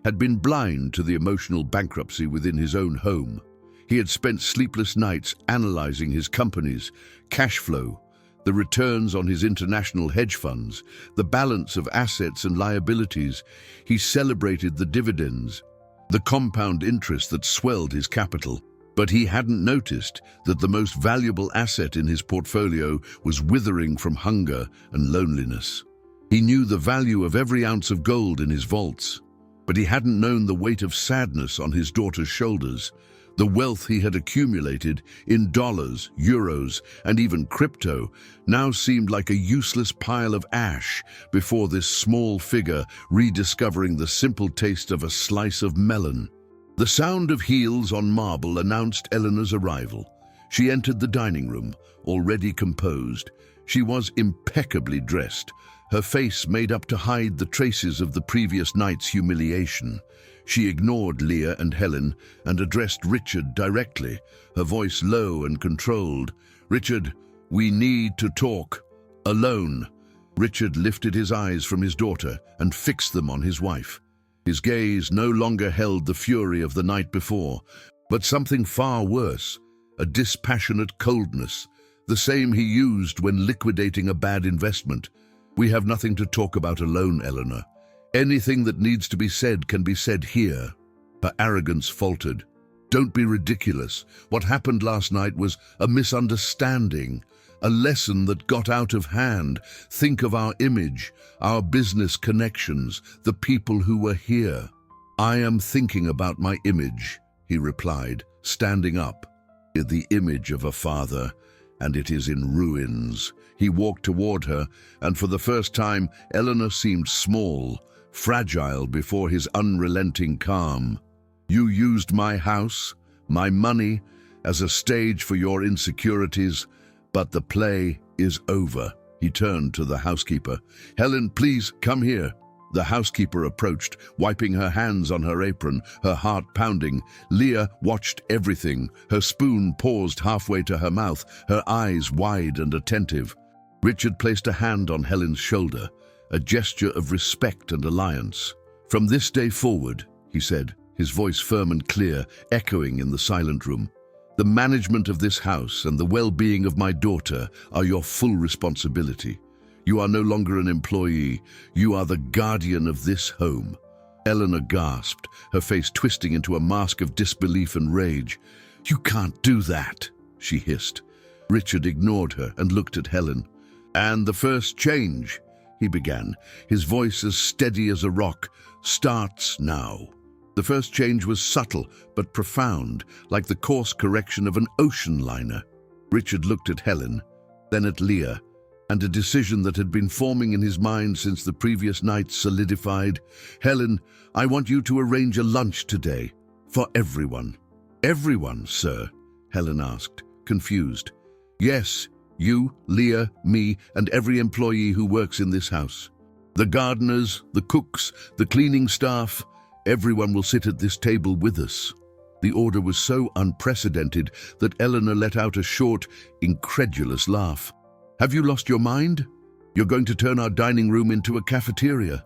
had been blind to the emotional bankruptcy within his own home. He had spent sleepless nights analyzing his company's cash flow, the returns on his international hedge funds, the balance of assets and liabilities. He celebrated the dividends, the compound interest that swelled his capital. But he hadn't noticed that the most valuable asset in his portfolio was withering from hunger and loneliness. He knew the value of every ounce of gold in his vaults, but he hadn't known the weight of sadness on his daughter's shoulders. The wealth he had accumulated in dollars, euros, and even crypto now seemed like a useless pile of ash before this small figure rediscovering the simple taste of a slice of melon. The sound of heels on marble announced Eleanor's arrival. She entered the dining room, already composed. She was impeccably dressed, her face made up to hide the traces of the previous night's humiliation. She ignored Leah and Helen and addressed Richard directly, her voice low and controlled. "Richard, we need to talk. Alone." Richard lifted his eyes from his daughter and fixed them on his wife. His gaze no longer held the fury of the night before, but something far worse, a dispassionate coldness, the same he used when liquidating a bad investment. "We have nothing to talk about alone, Eleanor. Anything that needs to be said can be said here." Her arrogance faltered. "Don't be ridiculous. What happened last night was a misunderstanding, a lesson that got out of hand. Think of our image, our business connections, the people who were here." "I am thinking about my image," he replied, standing up. "The image of a father, and it is in ruins." He walked toward her, and for the first time, Eleanor seemed small, fragile before his unrelenting calm. "You used my house, my money, as a stage for your insecurities, but the play is over." He turned to the housekeeper. "Helen, please come here." The housekeeper approached, wiping her hands on her apron, her heart pounding. Leah watched everything, her spoon paused halfway to her mouth, her eyes wide and attentive. Richard placed a hand on Helen's shoulder, a gesture of respect and alliance. "From this day forward," he said, his voice firm and clear, echoing in the silent room, "the management of this house and the well-being of my daughter are your full responsibility. You are no longer an employee. You are the guardian of this home." Eleanor gasped, her face twisting into a mask of disbelief and rage. "You can't do that," she hissed. Richard ignored her and looked at Helen. "And the first change," he began, his voice as steady as a rock, "starts now." The first change was subtle but profound, like the course correction of an ocean liner. Richard looked at Helen, then at Leah, and a decision that had been forming in his mind since the previous night solidified. "Helen, I want you to arrange a lunch today, for everyone." "Everyone, sir?" Helen asked, confused. "Yes, you, Leah, me, and every employee who works in this house. The gardeners, the cooks, the cleaning staff, everyone will sit at this table with us." The order was so unprecedented that Eleanor let out a short, incredulous laugh. "Have you lost your mind? You're going to turn our dining room into a cafeteria.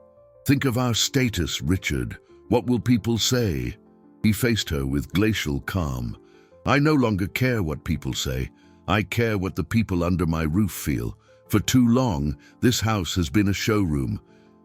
Think of our status, Richard. What will people say?" He faced her with glacial calm. "I no longer care what people say. I care what the people under my roof feel. For too long, this house has been a showroom,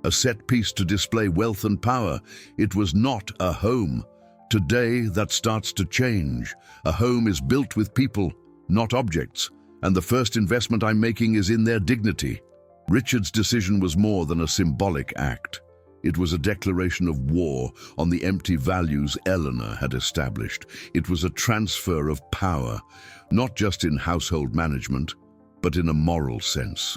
a set piece to display wealth and power. It was not a home. Today, that starts to change. A home is built with people, not objects. And the first investment I'm making is in their dignity." Richard's decision was more than a symbolic act. It was a declaration of war on the empty values Eleanor had established. It was a transfer of power, not just in household management, but in a moral sense.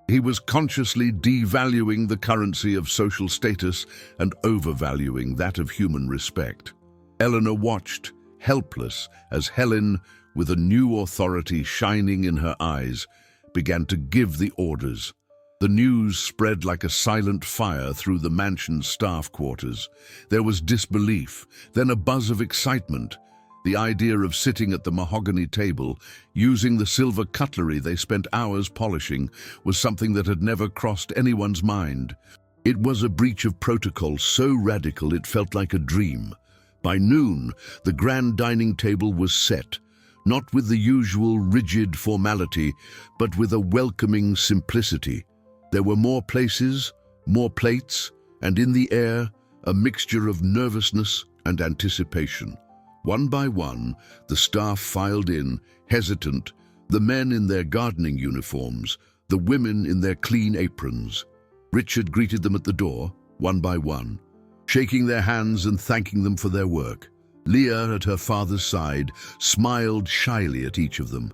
He was consciously devaluing the currency of social status and overvaluing that of human respect. Eleanor watched, helpless, as Helen, with a new authority shining in her eyes, began to give the orders. The news spread like a silent fire through the mansion's staff quarters. There was disbelief, then a buzz of excitement. The idea of sitting at the mahogany table, using the silver cutlery they spent hours polishing, was something that had never crossed anyone's mind. It was a breach of protocol so radical it felt like a dream. By noon, the grand dining table was set, not with the usual rigid formality, but with a welcoming simplicity. There were more places, more plates, and in the air, a mixture of nervousness and anticipation. One by one, the staff filed in, hesitant, the men in their gardening uniforms, the women in their clean aprons. Richard greeted them at the door, one by one, shaking their hands and thanking them for their work. Leah, at her father's side, smiled shyly at each of them.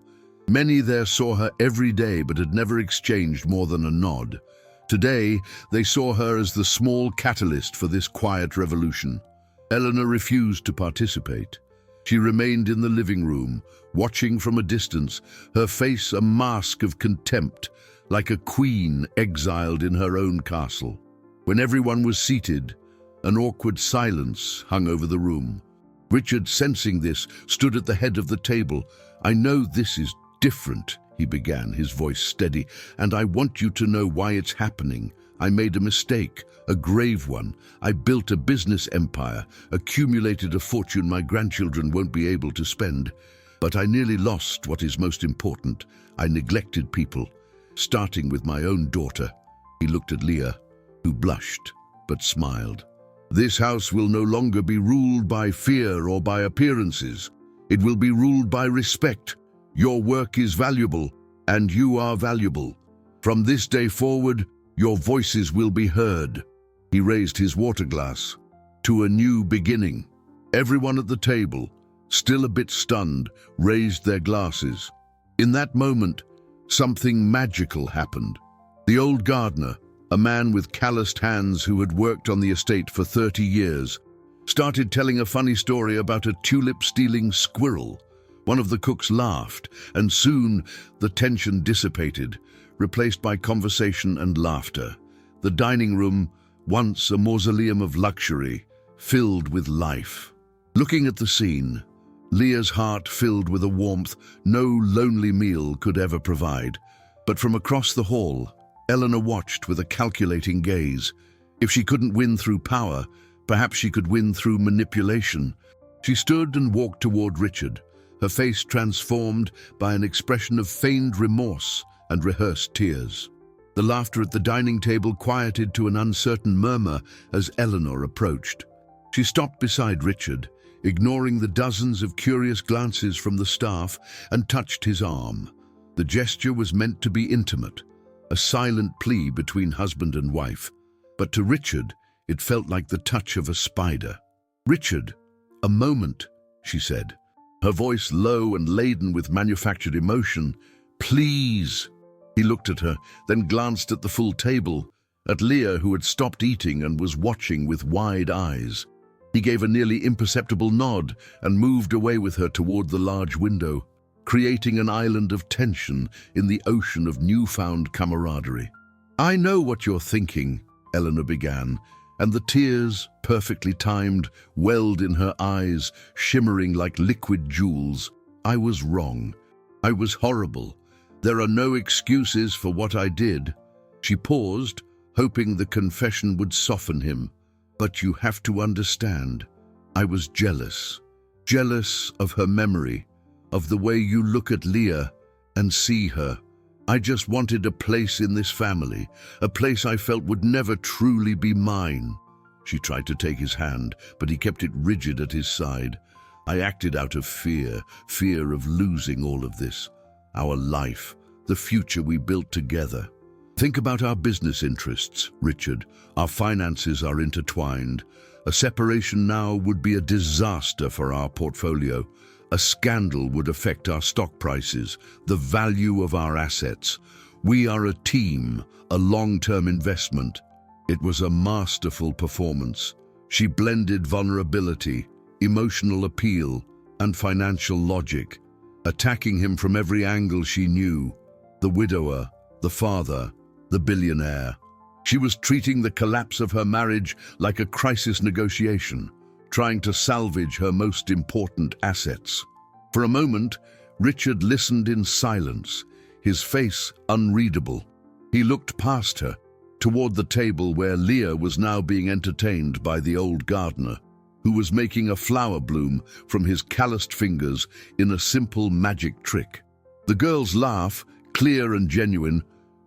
Many there saw her every day but had never exchanged more than a nod. Today, they saw her as the small catalyst for this quiet revolution. Eleanor refused to participate. She remained in the living room, watching from a distance, her face a mask of contempt, like a queen exiled in her own castle. When everyone was seated, an awkward silence hung over the room. Richard, sensing this, stood at the head of the table. "I know this is different," he began, his voice steady, "and I want you to know why it's happening. I made a mistake, a grave one. I built a business empire, accumulated a fortune my grandchildren won't be able to spend. But I nearly lost what is most important. I neglected people, starting with my own daughter." He looked at Leah, who blushed but smiled. "This house will no longer be ruled by fear or by appearances. It will be ruled by respect. Your work is valuable, and you are valuable. From this day forward, your voices will be heard." He raised his water glass. "To a new beginning." Everyone at the table, still a bit stunned, raised their glasses. In that moment, something magical happened. The old gardener, a man with calloused hands who had worked on the estate for 30 years, started telling a funny story about a tulip-stealing squirrel. One of the cooks laughed, and soon the tension dissipated, replaced by conversation and laughter. The dining room, once a mausoleum of luxury, filled with life. Looking at the scene, Leah's heart filled with a warmth no lonely meal could ever provide. But from across the hall, Eleanor watched with a calculating gaze. If she couldn't win through power, perhaps she could win through manipulation. She stood and walked toward Richard, her face transformed by an expression of feigned remorse and rehearsed tears. The laughter at the dining table quieted to an uncertain murmur as Eleanor approached. She stopped beside Richard, ignoring the dozens of curious glances from the staff, and touched his arm. The gesture was meant to be intimate, a silent plea between husband and wife. But to Richard, it felt like the touch of a spider. "Richard, a moment," she said, her voice low and laden with manufactured emotion. "Please." He looked at her, then glanced at the full table, at Leah, who had stopped eating and was watching with wide eyes. He gave a nearly imperceptible nod and moved away with her toward the large window, creating an island of tension in the ocean of newfound camaraderie. "I know what you're thinking," Eleanor began, and the tears, perfectly timed, welled in her eyes, shimmering like liquid jewels. "I was wrong. I was horrible. There are no excuses for what I did." She paused, hoping the confession would soften him. "But you have to understand, I was jealous. Jealous of her memory, of the way you look at Leah and see her. I just wanted a place in this family, a place I felt would never truly be mine." She tried to take his hand, but he kept it rigid at his side. "I acted out of fear of losing all of this. Our life, the future we built together. Think about our business interests, Richard. Our finances are intertwined. A separation now would be a disaster for our portfolio. A scandal would affect our stock prices, the value of our assets. We are a team, a long-term investment." It was a masterful performance. She blended vulnerability, emotional appeal, and financial logic, attacking him from every angle she knew. The widower, the father, the billionaire. She was treating the collapse of her marriage like a crisis negotiation, trying to salvage her most important assets. For a moment, Richard listened in silence, his face unreadable. He looked past her, toward the table where Leah was now being entertained by the old gardener, who was making a flower bloom from his calloused fingers in a simple magic trick. The girl's laugh, clear and genuine,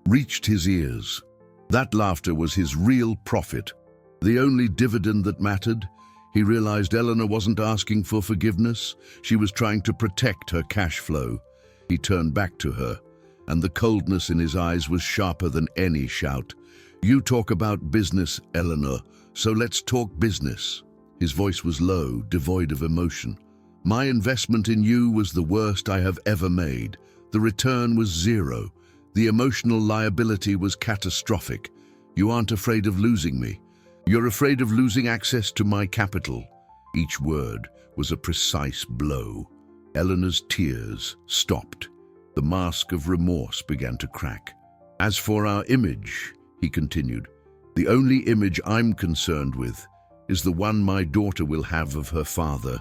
reached his ears. That laughter was his real profit, the only dividend that mattered. He realized Eleanor wasn't asking for forgiveness. She was trying to protect her cash flow. He turned back to her, and the coldness in his eyes was sharper than any shout. "You talk about business, Eleanor, so let's talk business." His voice was low, devoid of emotion. "My investment in you was the worst I have ever made. The return was zero. The emotional liability was catastrophic. You aren't afraid of losing me. You're afraid of losing access to my capital." Each word was a precise blow. Eleanor's tears stopped. The mask of remorse began to crack. "As for our image," he continued, "the only image I'm concerned with is the one my daughter will have of her father,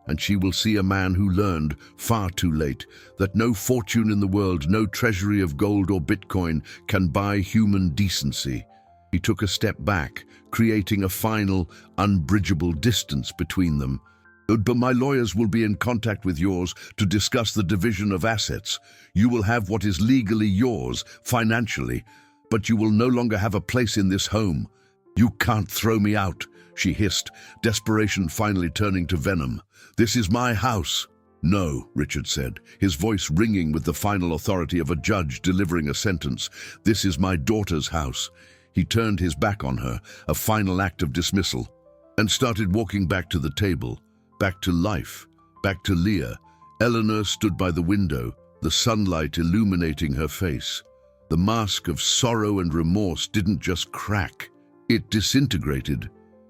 and she will see a man who learned, far too late, that no fortune in the world, no treasury of gold or Bitcoin can buy human decency." He took a step back, creating a final, unbridgeable distance between them. "But my lawyers will be in contact with yours to discuss the division of assets. You will have what is legally yours, financially, but you will no longer have a place in this home. You can't throw me out," she hissed, desperation finally turning to venom. "This is my house." "No," Richard said, his voice ringing with the final authority of a judge delivering a sentence. "This is my daughter's house." He turned his back on her, a final act of dismissal, and started walking back to the table, back to life, back to Leah. Eleanor stood by the window, the sunlight illuminating her face. The mask of sorrow and remorse didn't just crack, it disintegrated,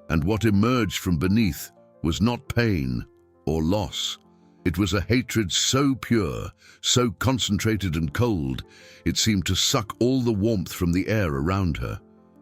and what emerged from beneath was not pain or loss. It was a hatred so pure, so concentrated and cold, it seemed to suck all the warmth from the air around her.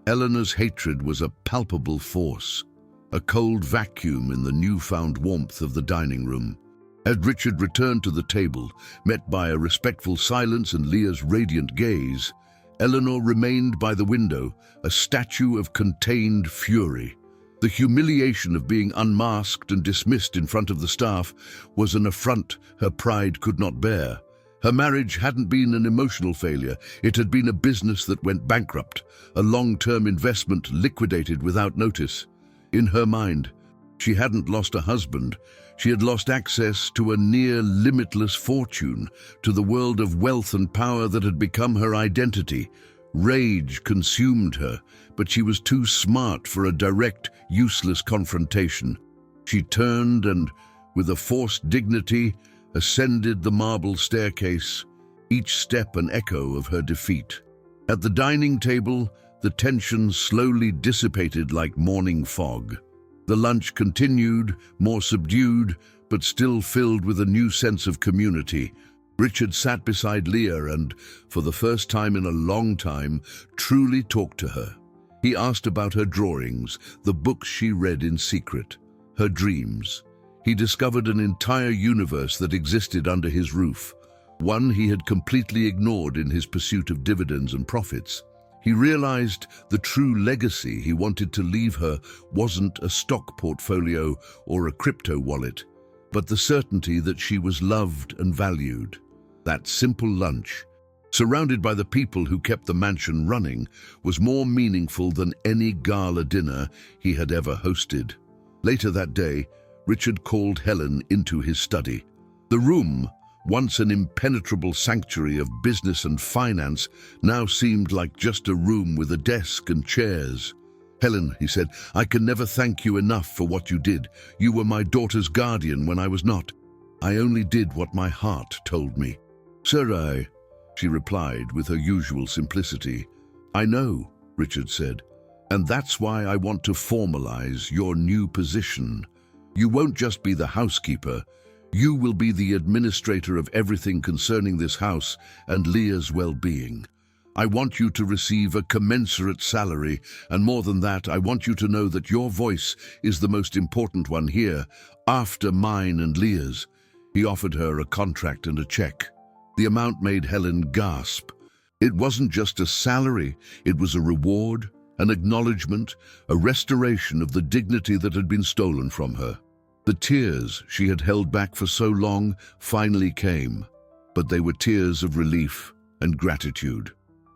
Eleanor's hatred was a palpable force, a cold vacuum in the newfound warmth of the dining room. As Richard returned to the table, met by a respectful silence and Leah's radiant gaze, Eleanor remained by the window, a statue of contained fury. The humiliation of being unmasked and dismissed in front of the staff was an affront her pride could not bear. Her marriage hadn't been an emotional failure, it had been a business that went bankrupt, a long-term investment liquidated without notice. In her mind, she hadn't lost a husband, she had lost access to a near-limitless fortune, to the world of wealth and power that had become her identity. Rage consumed her, but she was too smart for a direct, useless confrontation. She turned and, with a forced dignity, ascended the marble staircase, each step an echo of her defeat. At the dining table, the tension slowly dissipated like morning fog. The lunch continued, more subdued, but still filled with a new sense of community. Richard sat beside Leah and, for the first time in a long time, truly talked to her. He asked about her drawings, the books she read in secret, her dreams. He discovered an entire universe that existed under his roof, one he had completely ignored in his pursuit of dividends and profits. He realized the true legacy he wanted to leave her wasn't a stock portfolio or a crypto wallet, but the certainty that she was loved and valued. That simple lunch, surrounded by the people who kept the mansion running, was more meaningful than any gala dinner he had ever hosted. Later that day, Richard called Helen into his study. The room, once an impenetrable sanctuary of business and finance, now seemed like just a room with a desk and chairs. "Helen," he said, "I can never thank you enough for what you did. You were my daughter's guardian when I was not. I only did what my heart told me." "Sir, she replied with her usual simplicity. "I know," Richard said, "and that's why I want to formalize your new position. You won't just be the housekeeper. You will be the administrator of everything concerning this house and Leah's well-being. I want you to receive a commensurate salary, and more than that, I want you to know that your voice is the most important one here, after mine and Leah's." He offered her a contract and a check. The amount made Helen gasp. It wasn't just a salary, it was a reward, an acknowledgement, a restoration of the dignity that had been stolen from her. The tears she had held back for so long finally came, but they were tears of relief and gratitude.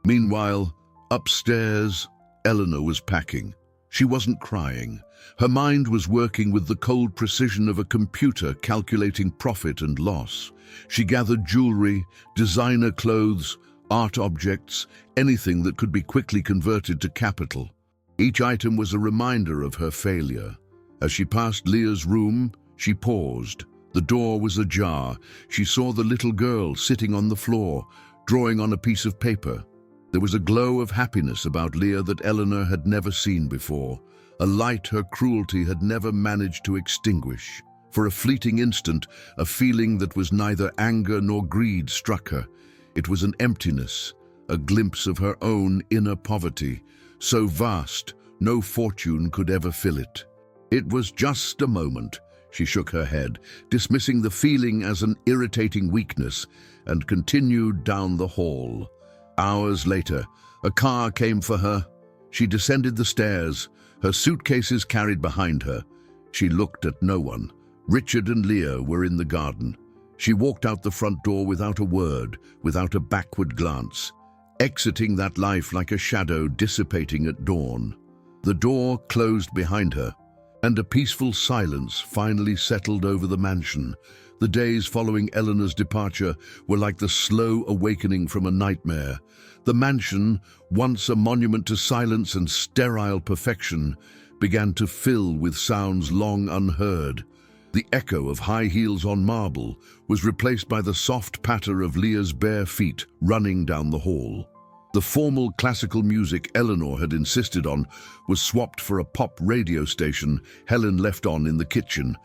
Meanwhile, upstairs, Eleanor was packing. She wasn't crying. Her mind was working with the cold precision of a computer calculating profit and loss. She gathered jewelry, designer clothes, art objects, anything that could be quickly converted to capital. Each item was a reminder of her failure. As she passed Leah's room, she paused. The door was ajar. She saw the little girl sitting on the floor, drawing on a piece of paper. There was a glow of happiness about Leah that Eleanor had never seen before, a light her cruelty had never managed to extinguish. For a fleeting instant, a feeling that was neither anger nor greed struck her. It was an emptiness, a glimpse of her own inner poverty, so vast, no fortune could ever fill it. It was just a moment. She shook her head, dismissing the feeling as an irritating weakness, and continued down the hall. Hours later, a car came for her. She descended the stairs, her suitcases carried behind her. She looked at no one. Richard and Leah were in the garden. She walked out the front door without a word, without a backward glance, exiting that life like a shadow dissipating at dawn. The door closed behind her, and a peaceful silence finally settled over the mansion. The days following Eleanor's departure were like the slow awakening from a nightmare. The mansion, once a monument to silence and sterile perfection, began to fill with sounds long unheard. The echo of high heels on marble was replaced by the soft patter of Leah's bare feet running down the hall. The formal classical music Eleanor had insisted on was swapped for a pop radio station Helen left on in the kitchen,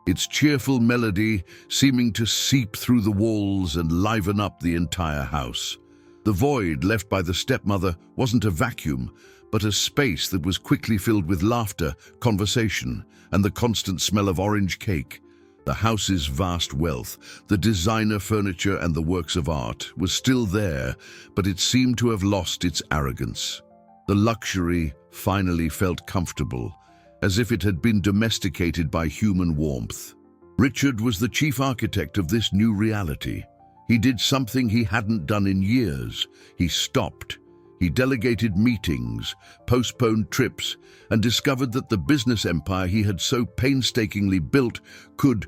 its cheerful melody seeming to seep through the walls and liven up the entire house. The void left by the stepmother wasn't a vacuum, but a space that was quickly filled with laughter, conversation, and the constant smell of orange cake. The house's vast wealth, the designer furniture and the works of art, was still there, but it seemed to have lost its arrogance. The luxury finally felt comfortable, as if it had been domesticated by human warmth. Richard was the chief architect of this new reality. He did something he hadn't done in years. He stopped. He delegated meetings, postponed trips, and discovered that the business empire he had so painstakingly built could,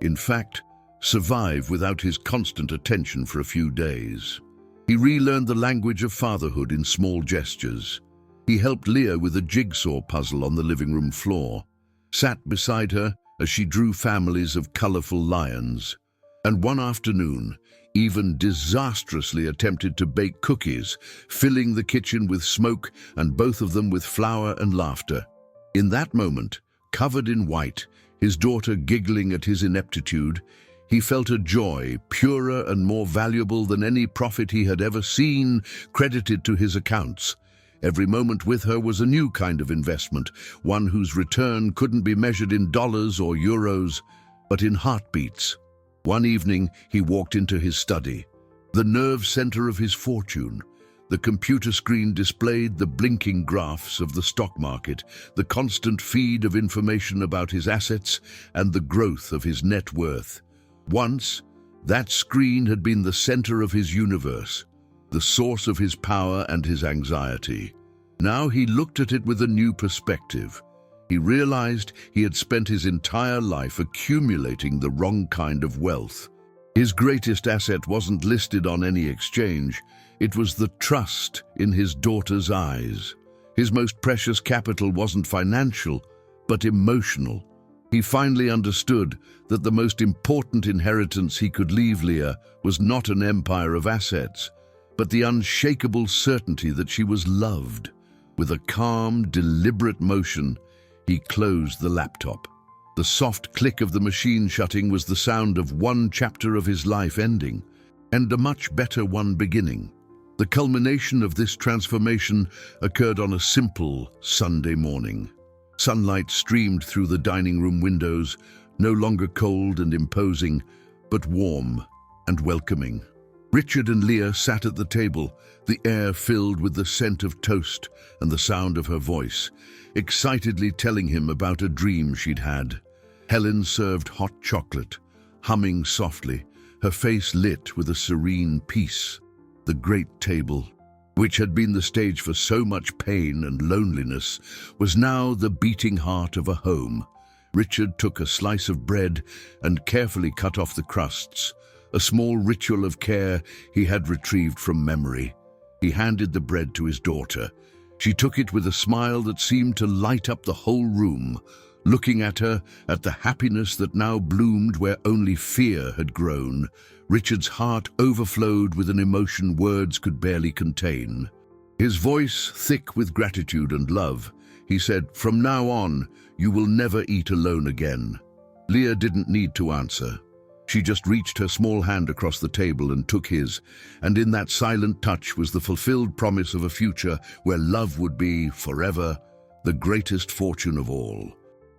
in fact, survive without his constant attention for a few days. He relearned the language of fatherhood in small gestures. He helped Leah with a jigsaw puzzle on the living room floor, sat beside her as she drew families of colorful lions, and one afternoon even disastrously attempted to bake cookies, filling the kitchen with smoke and both of them with flour and laughter. In that moment, covered in white, his daughter giggling at his ineptitude, he felt a joy purer and more valuable than any profit he had ever seen credited to his accounts. Every moment with her was a new kind of investment, one whose return couldn't be measured in dollars or euros, but in heartbeats. One evening, he walked into his study, the nerve center of his fortune. The computer screen displayed the blinking graphs of the stock market, the constant feed of information about his assets, and the growth of his net worth. Once, that screen had been the center of his universe, the source of his power and his anxiety. Now he looked at it with a new perspective. He realized he had spent his entire life accumulating the wrong kind of wealth. His greatest asset wasn't listed on any exchange. It was the trust in his daughter's eyes. His most precious capital wasn't financial, but emotional. He finally understood that the most important inheritance he could leave Leah was not an empire of assets, but the unshakable certainty that she was loved. With a calm, deliberate motion, he closed the laptop. The soft click of the machine shutting was the sound of one chapter of his life ending, and a much better one beginning. The culmination of this transformation occurred on a simple Sunday morning. Sunlight streamed through the dining room windows, no longer cold and imposing, but warm and welcoming. Richard and Leah sat at the table, the air filled with the scent of toast and the sound of her voice, excitedly telling him about a dream she'd had. Helen served hot chocolate, humming softly, her face lit with a serene peace. The great table, which had been the stage for so much pain and loneliness, was now the beating heart of a home. Richard took a slice of bread and carefully cut off the crusts, a small ritual of care he had retrieved from memory. He handed the bread to his daughter. She took it with a smile that seemed to light up the whole room, looking at her, at the happiness that now bloomed where only fear had grown. Richard's heart overflowed with an emotion words could barely contain. His voice thick with gratitude and love, he said, "From now on, you will never eat alone again." Leah didn't need to answer. She just reached her small hand across the table and took his, and in that silent touch was the fulfilled promise of a future where love would be, forever, the greatest fortune of all.